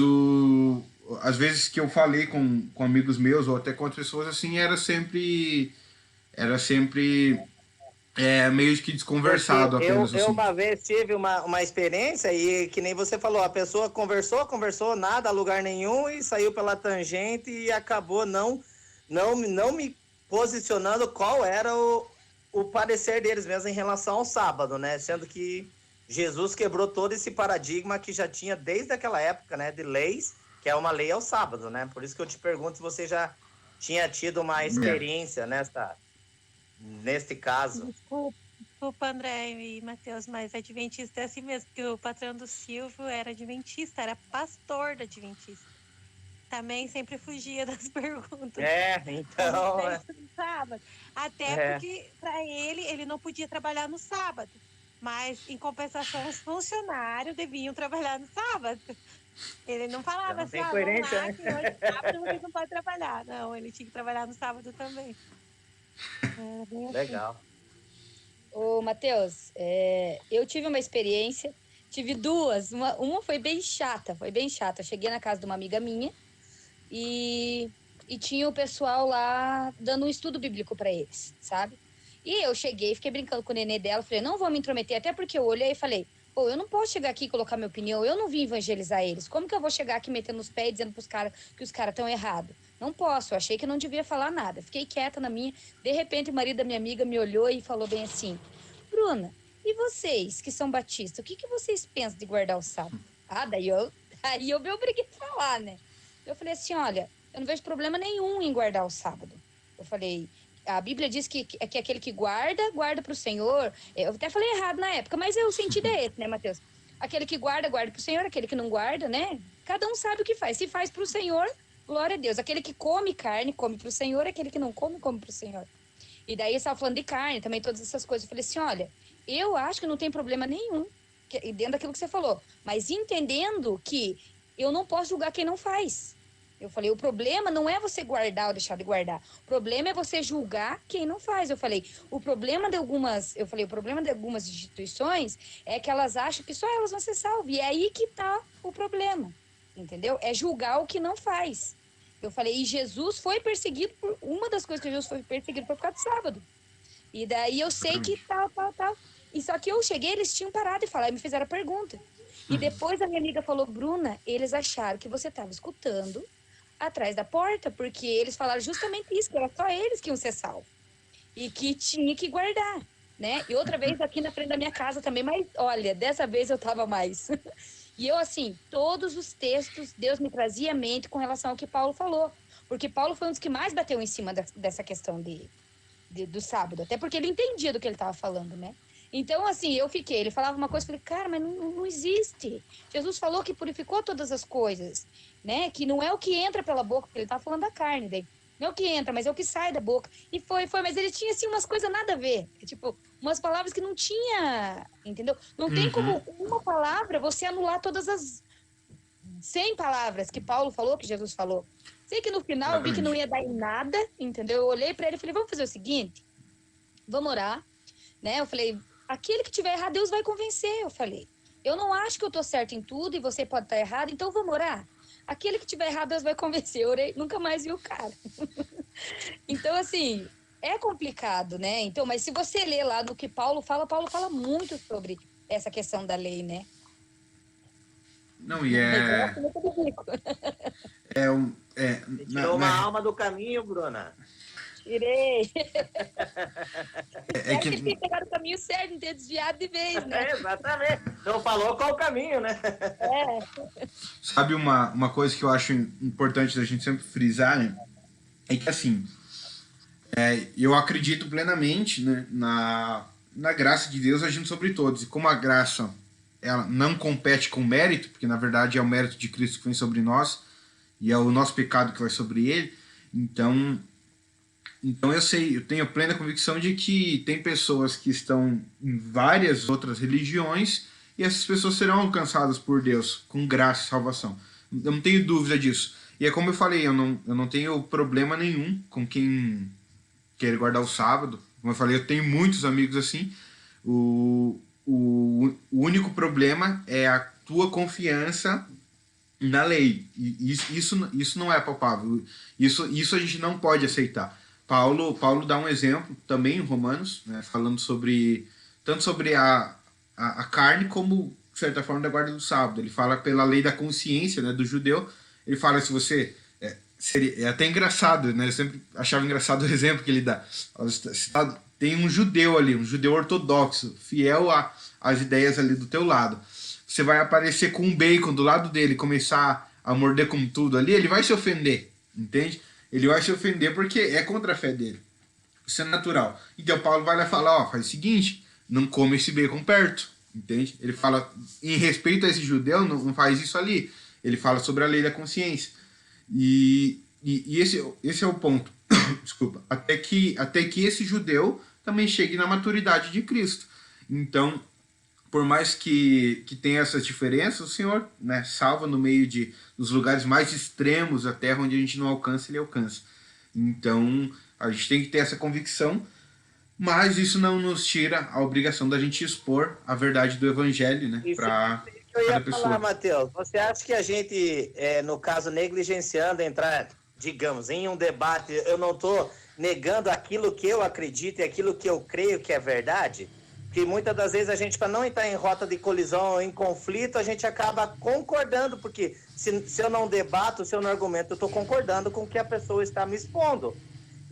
às vezes que eu falei com amigos meus ou até com outras pessoas, assim, era sempre meio que Porque desconversado eu, apenas o eu assunto. uma vez tive uma experiência e que nem você falou, a pessoa conversou, nada a lugar nenhum e saiu pela tangente e acabou não me posicionando qual era o parecer deles mesmo em relação ao sábado, né? Sendo que Jesus quebrou todo esse paradigma que já tinha desde aquela época, né? De leis, que é uma lei ao sábado, né? Por isso que eu te pergunto se você já tinha tido uma experiência nesse caso. Desculpa, André e Matheus, mas adventista é assim mesmo, porque o patrão do Silvio era adventista, era pastor da adventista. Também sempre fugia das perguntas. Então... Sábado. Até porque, para ele não podia trabalhar no sábado. Mas, em compensação, os funcionários deviam trabalhar no sábado. Ele não falava assim, vamos lá, né? Que hoje é sábado vocês não podem trabalhar. Não, ele tinha que trabalhar no sábado também. Legal. Ô, Matheus, eu tive uma experiência, tive duas. Uma foi bem chata, Eu cheguei na casa de uma amiga minha e tinha o pessoal lá dando um estudo bíblico para eles, sabe? E eu cheguei, fiquei brincando com o nenê dela, falei, não vou me intrometer, até porque eu olhei e falei, pô, eu não posso chegar aqui e colocar minha opinião, eu não vim evangelizar eles. Como que eu vou chegar aqui metendo os pés e dizendo pros caras que os caras estão errados? Não posso, eu achei que não devia falar nada. Fiquei quieta na minha. De repente, o marido da minha amiga me olhou e falou bem assim, Bruna, e vocês que são batistas, o que vocês pensam de guardar o sábado? Daí eu me obriguei a falar, né? Eu falei assim, olha, eu não vejo problema nenhum em guardar o sábado. Eu falei, a Bíblia diz que aquele que guarda para o Senhor. Eu até falei errado na época, mas o sentido é esse, né, Matheus? Aquele que guarda para o Senhor, aquele que não guarda, né? Cada um sabe o que faz. Se faz para o Senhor, glória a Deus. Aquele que come carne, come para o Senhor. Aquele que não come, come para o Senhor. E daí eu estava falando de carne, também todas essas coisas. Eu falei assim, olha, eu acho que não tem problema nenhum dentro daquilo que você falou. Mas entendendo que eu não posso julgar quem não faz. Eu falei, o problema não é você guardar ou deixar de guardar. O problema é você julgar quem não faz. Eu falei, o problema de algumas instituições é que elas acham que só elas vão ser salvas. E é aí que está o problema, entendeu? É julgar o que não faz. Eu falei, e Jesus foi perseguido por... Uma das coisas que Jesus foi perseguido foi por causa do sábado. E daí eu sei que tal. E só que eu cheguei, eles tinham parado de falar e me fizeram a pergunta. E depois a minha amiga falou, Bruna, eles acharam que você estava escutando atrás da porta, porque eles falaram justamente isso, que era só eles que iam ser salvos. E que tinha que guardar, né? E outra vez aqui na frente da minha casa também, mas olha, dessa vez eu tava mais. E eu, assim, todos os textos, Deus me trazia à mente com relação ao que Paulo falou. Porque Paulo foi um dos que mais bateu em cima dessa questão do sábado. Até porque ele entendia do que ele estava falando, né? Então, assim, ele falava uma coisa, eu falei, cara, mas não existe. Jesus falou que purificou todas as coisas, né? Que não é o que entra pela boca, porque ele estava falando da carne, daí. Não é o que entra, mas é o que sai da boca. E foi, mas ele tinha, assim, umas coisas nada a ver. Tipo, umas palavras que não tinha, entendeu? Não tem como uma palavra você anular todas as 100 palavras que Paulo falou, que Jesus falou. Sei que no final eu vi que não ia dar em nada, entendeu? Eu olhei para ele e falei, vamos fazer o seguinte, vamos orar, né? Eu falei, aquele que tiver errado, Deus vai convencer, eu falei. Eu não acho que eu tô certo em tudo e você pode estar errado, então vamos orar. Aquele que tiver errado, Deus vai convencer. Eu orei, nunca mais vi o cara. Então, assim, é complicado, né? Então, mas se você ler lá do que Paulo fala muito sobre essa questão da lei, né? Não, tirou uma alma do caminho, Bruna. Tirei. É que ele tem pegado o caminho certo, não ter desviado de vez, né? Exatamente. Não falou qual o caminho, né? Sabe uma coisa que eu acho importante da gente sempre frisar, né? É que, assim, eu acredito plenamente, né, na graça de Deus agindo sobre todos. E como a graça ela não compete com mérito, porque na verdade é o mérito de Cristo que vem sobre nós, e é o nosso pecado que vai sobre ele, então eu tenho plena convicção de que tem pessoas que estão em várias outras religiões e essas pessoas serão alcançadas por Deus com graça e salvação. Eu não tenho dúvida disso. E é como eu falei, eu não tenho problema nenhum com quem quer guardar o sábado. Como eu falei, eu tenho muitos amigos assim. O único problema é a tua confiança na lei. E isso não é palpável. Isso a gente não pode aceitar. Paulo dá um exemplo também em Romanos, né, falando tanto sobre a carne como, de certa forma, da guarda do sábado. Ele fala pela lei da consciência, né, do judeu. Ele fala se você... É até engraçado, né? Eu sempre achava engraçado o exemplo que ele dá. Você está tem um judeu ali, um judeu ortodoxo, fiel às ideias ali do teu lado. Você vai aparecer com um bacon do lado dele, começar a morder com tudo ali, ele vai se ofender, entende? Ele vai se ofender porque é contra a fé dele. Isso é natural. Então Paulo vai lá falar, ó, faz o seguinte, não come esse bacon perto, entende? Ele fala, em respeito a esse judeu, não faz isso ali. Ele fala sobre a lei da consciência. E esse é o ponto. Desculpa. Até que esse judeu também chegue na maturidade de Cristo. Então, por mais que tenha essas diferenças, o Senhor, né, salva no meio dos lugares mais extremos, a terra onde a gente não alcança, ele alcança. Então, a gente tem que ter essa convicção, mas isso não nos tira a obrigação da gente expor a verdade do Evangelho, né, para eu ia cada pessoa. falar, Matheus, você acha que a gente, no caso, negligenciando entrar, digamos, em um debate, eu não estou negando aquilo que eu acredito e aquilo que eu creio que é verdade? Que muitas das vezes a gente, para não entrar em rota de colisão, em conflito, a gente acaba concordando, porque se eu não debato, se eu não argumento, eu estou concordando com o que a pessoa está me expondo.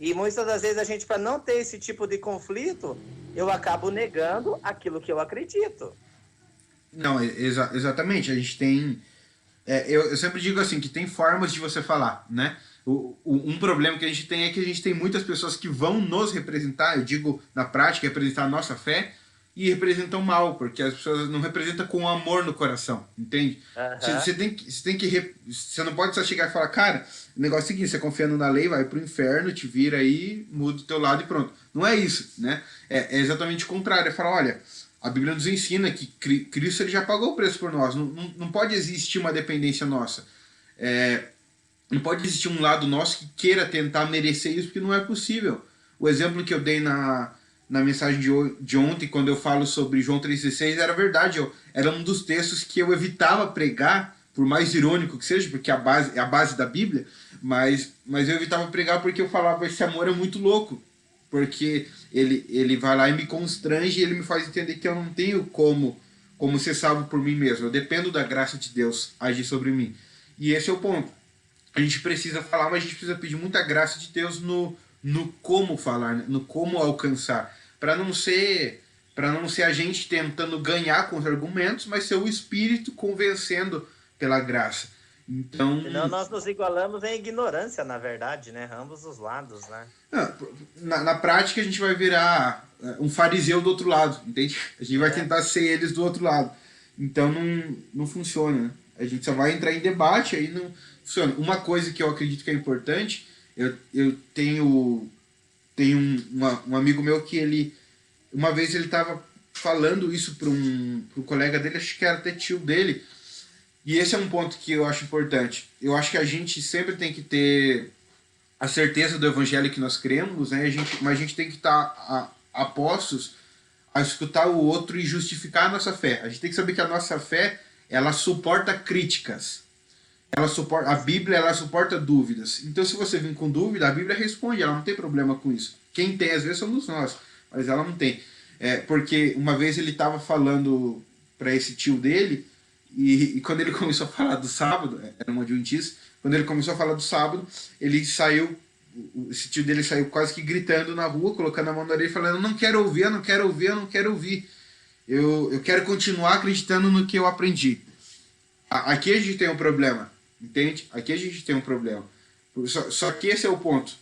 E muitas das vezes a gente, para não ter esse tipo de conflito, eu acabo negando aquilo que eu acredito. Não, exatamente. A gente tem... eu sempre digo assim, que tem formas de você falar, né? Um problema que a gente tem é que a gente tem muitas pessoas que vão nos representar, eu digo na prática, representar a nossa fé, e representam mal, porque as pessoas não representam com amor no coração, entende? Você não pode só chegar e falar, cara, o negócio é o seguinte, você confiando na lei, vai pro inferno, te vira aí, muda o teu lado e pronto. Não é isso, né? É exatamente o contrário, é falar, olha, a Bíblia nos ensina que Cristo ele já pagou o preço por nós, não pode existir uma dependência nossa. Não pode existir um lado nosso que queira tentar merecer isso, porque não é possível. O exemplo que eu dei na mensagem de ontem, quando eu falo sobre João 3,16, era verdade. Era um dos textos que eu evitava pregar, por mais irônico que seja, porque é a base da Bíblia, mas eu evitava pregar porque eu falava, esse amor é muito louco. Porque ele vai lá e me constrange e ele me faz entender que eu não tenho como ser salvo por mim mesmo. Eu dependo da graça de Deus agir sobre mim. E esse é o ponto. A gente precisa falar, mas a gente precisa pedir muita graça de Deus no como falar, né? No como alcançar. Para não ser a gente tentando ganhar com os argumentos, mas ser o Espírito convencendo pela graça. Então, senão nós nos igualamos em ignorância, na verdade, né? Ambos os lados, né? Na prática, a gente vai virar um fariseu do outro lado, entende? A gente vai tentar ser eles do outro lado. Então, não funciona, né? A gente só vai entrar em debate, aí não funciona. Uma coisa que eu acredito que é importante, eu tenho um amigo meu que ele... Uma vez ele estava falando isso para um colega dele, acho que era até tio dele, e esse é um ponto que eu acho importante. Eu acho que a gente sempre tem que ter a certeza do evangelho que nós cremos, né? Mas a gente tem que estar a postos a escutar o outro e justificar a nossa fé. A gente tem que saber que a nossa fé, ela suporta críticas. A Bíblia, ela suporta dúvidas. Então, se você vir com dúvida, a Bíblia responde, ela não tem problema com isso. Quem tem, às vezes, somos nós, mas ela não tem. Porque uma vez ele estava falando para esse tio dele, e quando ele começou a falar do sábado, era um adventista, quando ele começou a falar do sábado, ele saiu, esse tio dele saiu quase que gritando na rua, colocando a mão na orelha e falando, eu não quero ouvir, eu não quero ouvir, eu não quero ouvir. Eu quero continuar acreditando no que eu aprendi. Aqui a gente tem um problema, entende? Aqui a gente tem um problema. Só que esse é o ponto.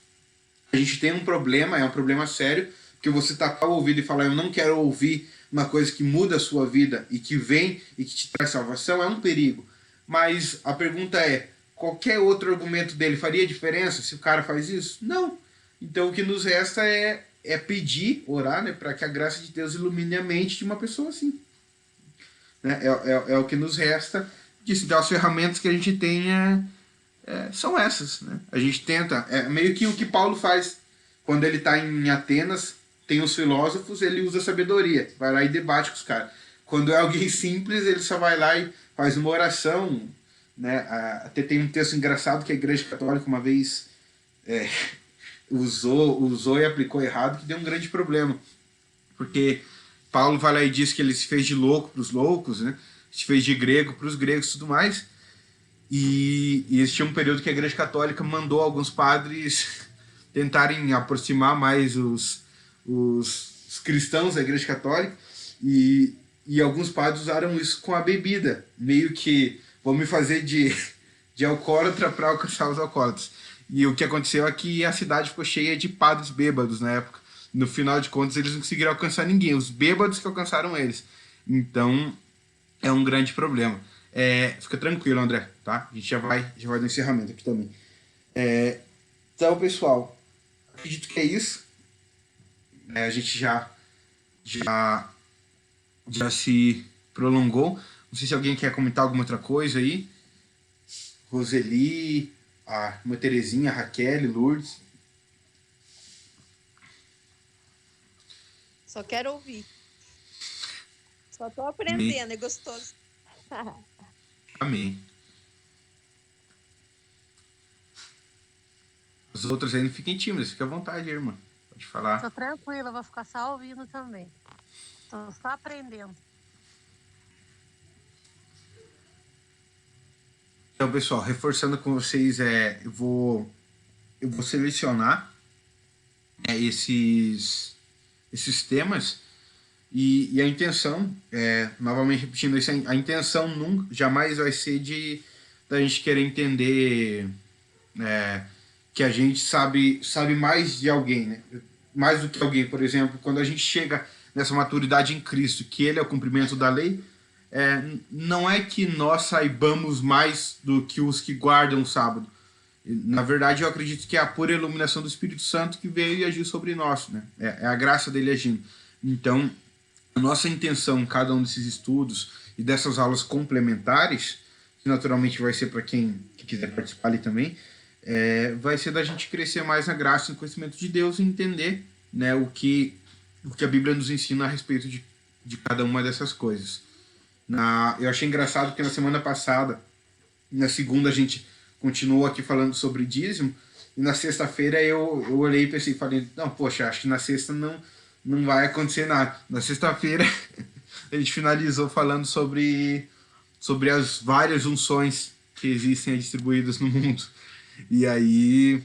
A gente tem um problema, é um problema sério, que você tapar o ouvido e falar, eu não quero ouvir uma coisa que muda a sua vida e que vem e que te traz salvação, é um perigo. Mas a pergunta é, qualquer outro argumento dele faria diferença se o cara faz isso? Não. Então o que nos resta é pedir, orar, né, para que a graça de Deus ilumine a mente de uma pessoa assim. Né? É o que nos resta. Então as ferramentas que a gente tem são essas. Né? A gente tenta, meio que o que Paulo faz quando ele está em Atenas, tem os filósofos, ele usa sabedoria, vai lá e debate com os caras. Quando é alguém simples, ele só vai lá e faz uma oração. Né? Até tem um texto engraçado que a Igreja Católica uma vez usou e aplicou errado, que deu um grande problema. Porque Paulo vai lá e diz que ele se fez de louco para os loucos, né? Se fez de grego para os gregos e tudo mais. E existia um período que a Igreja Católica mandou alguns padres tentarem aproximar mais os os cristãos da Igreja Católica, e alguns padres usaram isso com a bebida, meio que vão me fazer de alcoólatra para alcançar os alcoólatras. E o que aconteceu é que a cidade ficou cheia de padres bêbados na época. No final de contas, eles não conseguiram alcançar ninguém, os bêbados que alcançaram eles. Então, é um grande problema. Fica tranquilo, André, tá? A gente já vai no encerramento aqui também. Então, pessoal, acredito que é isso. A gente já se prolongou. Não sei se alguém quer comentar alguma outra coisa aí. Roseli, a irmã Terezinha, a Raquel, Lourdes. Só quero ouvir. Só tô aprendendo, Amém. É gostoso. Amém. Os outros aí não fiquem tímidos, fiquem à vontade, irmã. Pode falar. Tô tranquila, vou ficar só ouvindo também. Tô só aprendendo. Então, pessoal, reforçando com vocês, eu vou selecionar esses temas e a intenção, novamente repetindo isso, a intenção nunca, jamais vai ser da gente querer entender que a gente sabe mais de alguém, né? Mais do que alguém. Por exemplo, quando a gente chega nessa maturidade em Cristo, que Ele é o cumprimento da lei, não é que nós saibamos mais do que os que guardam o sábado. Na verdade, eu acredito que é a pura iluminação do Espírito Santo que veio e agiu sobre nós, né? É a graça dele agindo. Então, a nossa intenção em cada um desses estudos e dessas aulas complementares, que naturalmente vai ser para quem quiser participar ali também, vai ser da gente crescer mais na graça e no conhecimento de Deus e entender, né, o que a Bíblia nos ensina a respeito de cada uma dessas coisas. Eu achei engraçado que na semana passada, na segunda, a gente continuou aqui falando sobre dízimo, e na sexta-feira eu olhei e pensei, falei, não, poxa, acho que na sexta não vai acontecer nada. Na sexta-feira a gente finalizou falando sobre as várias unções que existem distribuídas no mundo. E aí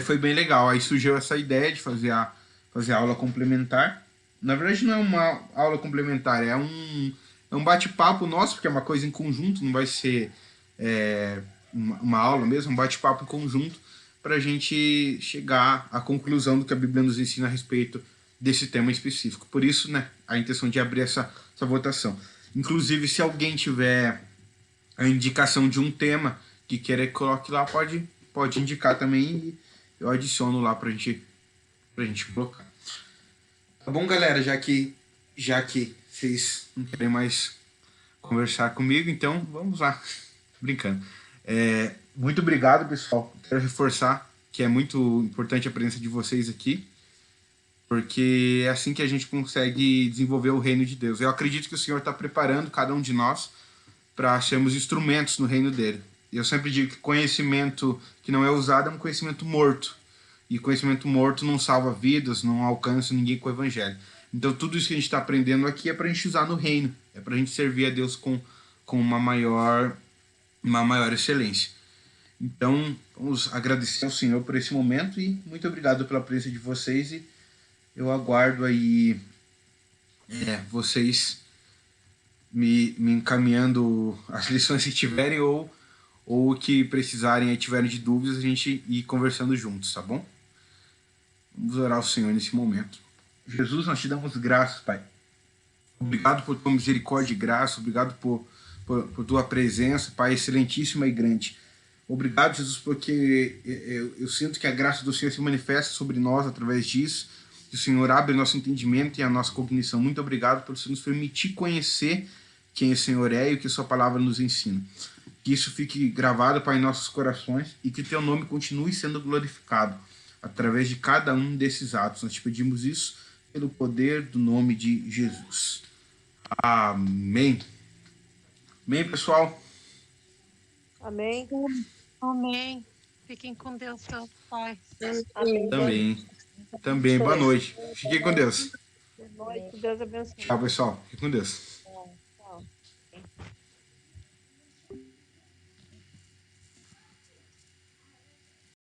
foi bem legal. Aí surgiu essa ideia de fazer a aula complementar. Na verdade, não é uma aula complementar, é um bate-papo nosso, porque é uma coisa em conjunto, não vai ser uma aula mesmo, um bate-papo em conjunto, para a gente chegar à conclusão do que a Bíblia nos ensina a respeito desse tema específico. Por isso, né, a intenção de abrir essa votação. Inclusive, se alguém tiver a indicação de um tema que querer que coloque lá, pode indicar também e eu adiciono lá pra gente colocar. Tá bom, galera? Já que vocês não querem mais conversar comigo, então vamos lá. Brincando. Muito obrigado, pessoal. Quero reforçar que é muito importante a presença de vocês aqui, porque é assim que a gente consegue desenvolver o reino de Deus. Eu acredito que o Senhor está preparando cada um de nós para sermos instrumentos no reino dele. Eu sempre digo que conhecimento que não é usado é um conhecimento morto. E conhecimento morto não salva vidas, não alcança ninguém com o evangelho. Então tudo isso que a gente está aprendendo aqui é para a gente usar no reino. É para a gente servir a Deus com uma maior excelência. Então, vamos agradecer ao Senhor por esse momento e muito obrigado pela presença de vocês. E eu aguardo aí vocês me encaminhando as lições que tiverem ou o que precisarem e tiverem de dúvidas, a gente ir conversando juntos, tá bom? Vamos orar ao Senhor nesse momento. Jesus, nós te damos graças, Pai. Obrigado por tua misericórdia e graça, obrigado por tua presença, Pai, excelentíssima e grande. Obrigado, Jesus, porque eu sinto que a graça do Senhor se manifesta sobre nós através disso, que o Senhor abre nosso entendimento e a nossa cognição. Muito obrigado por nos permitir conhecer quem o Senhor é e o que a sua palavra nos ensina. Que isso fique gravado, Pai, em nossos corações e que o teu nome continue sendo glorificado através de cada um desses atos. Nós te pedimos isso pelo poder do nome de Jesus. Amém. Amém, pessoal? Amém. Amém. Fiquem com Deus, seu Pai. Amém. Também. Boa noite. Fiquem com Deus. Boa noite. Deus abençoe. Tchau, pessoal. Fiquem com Deus.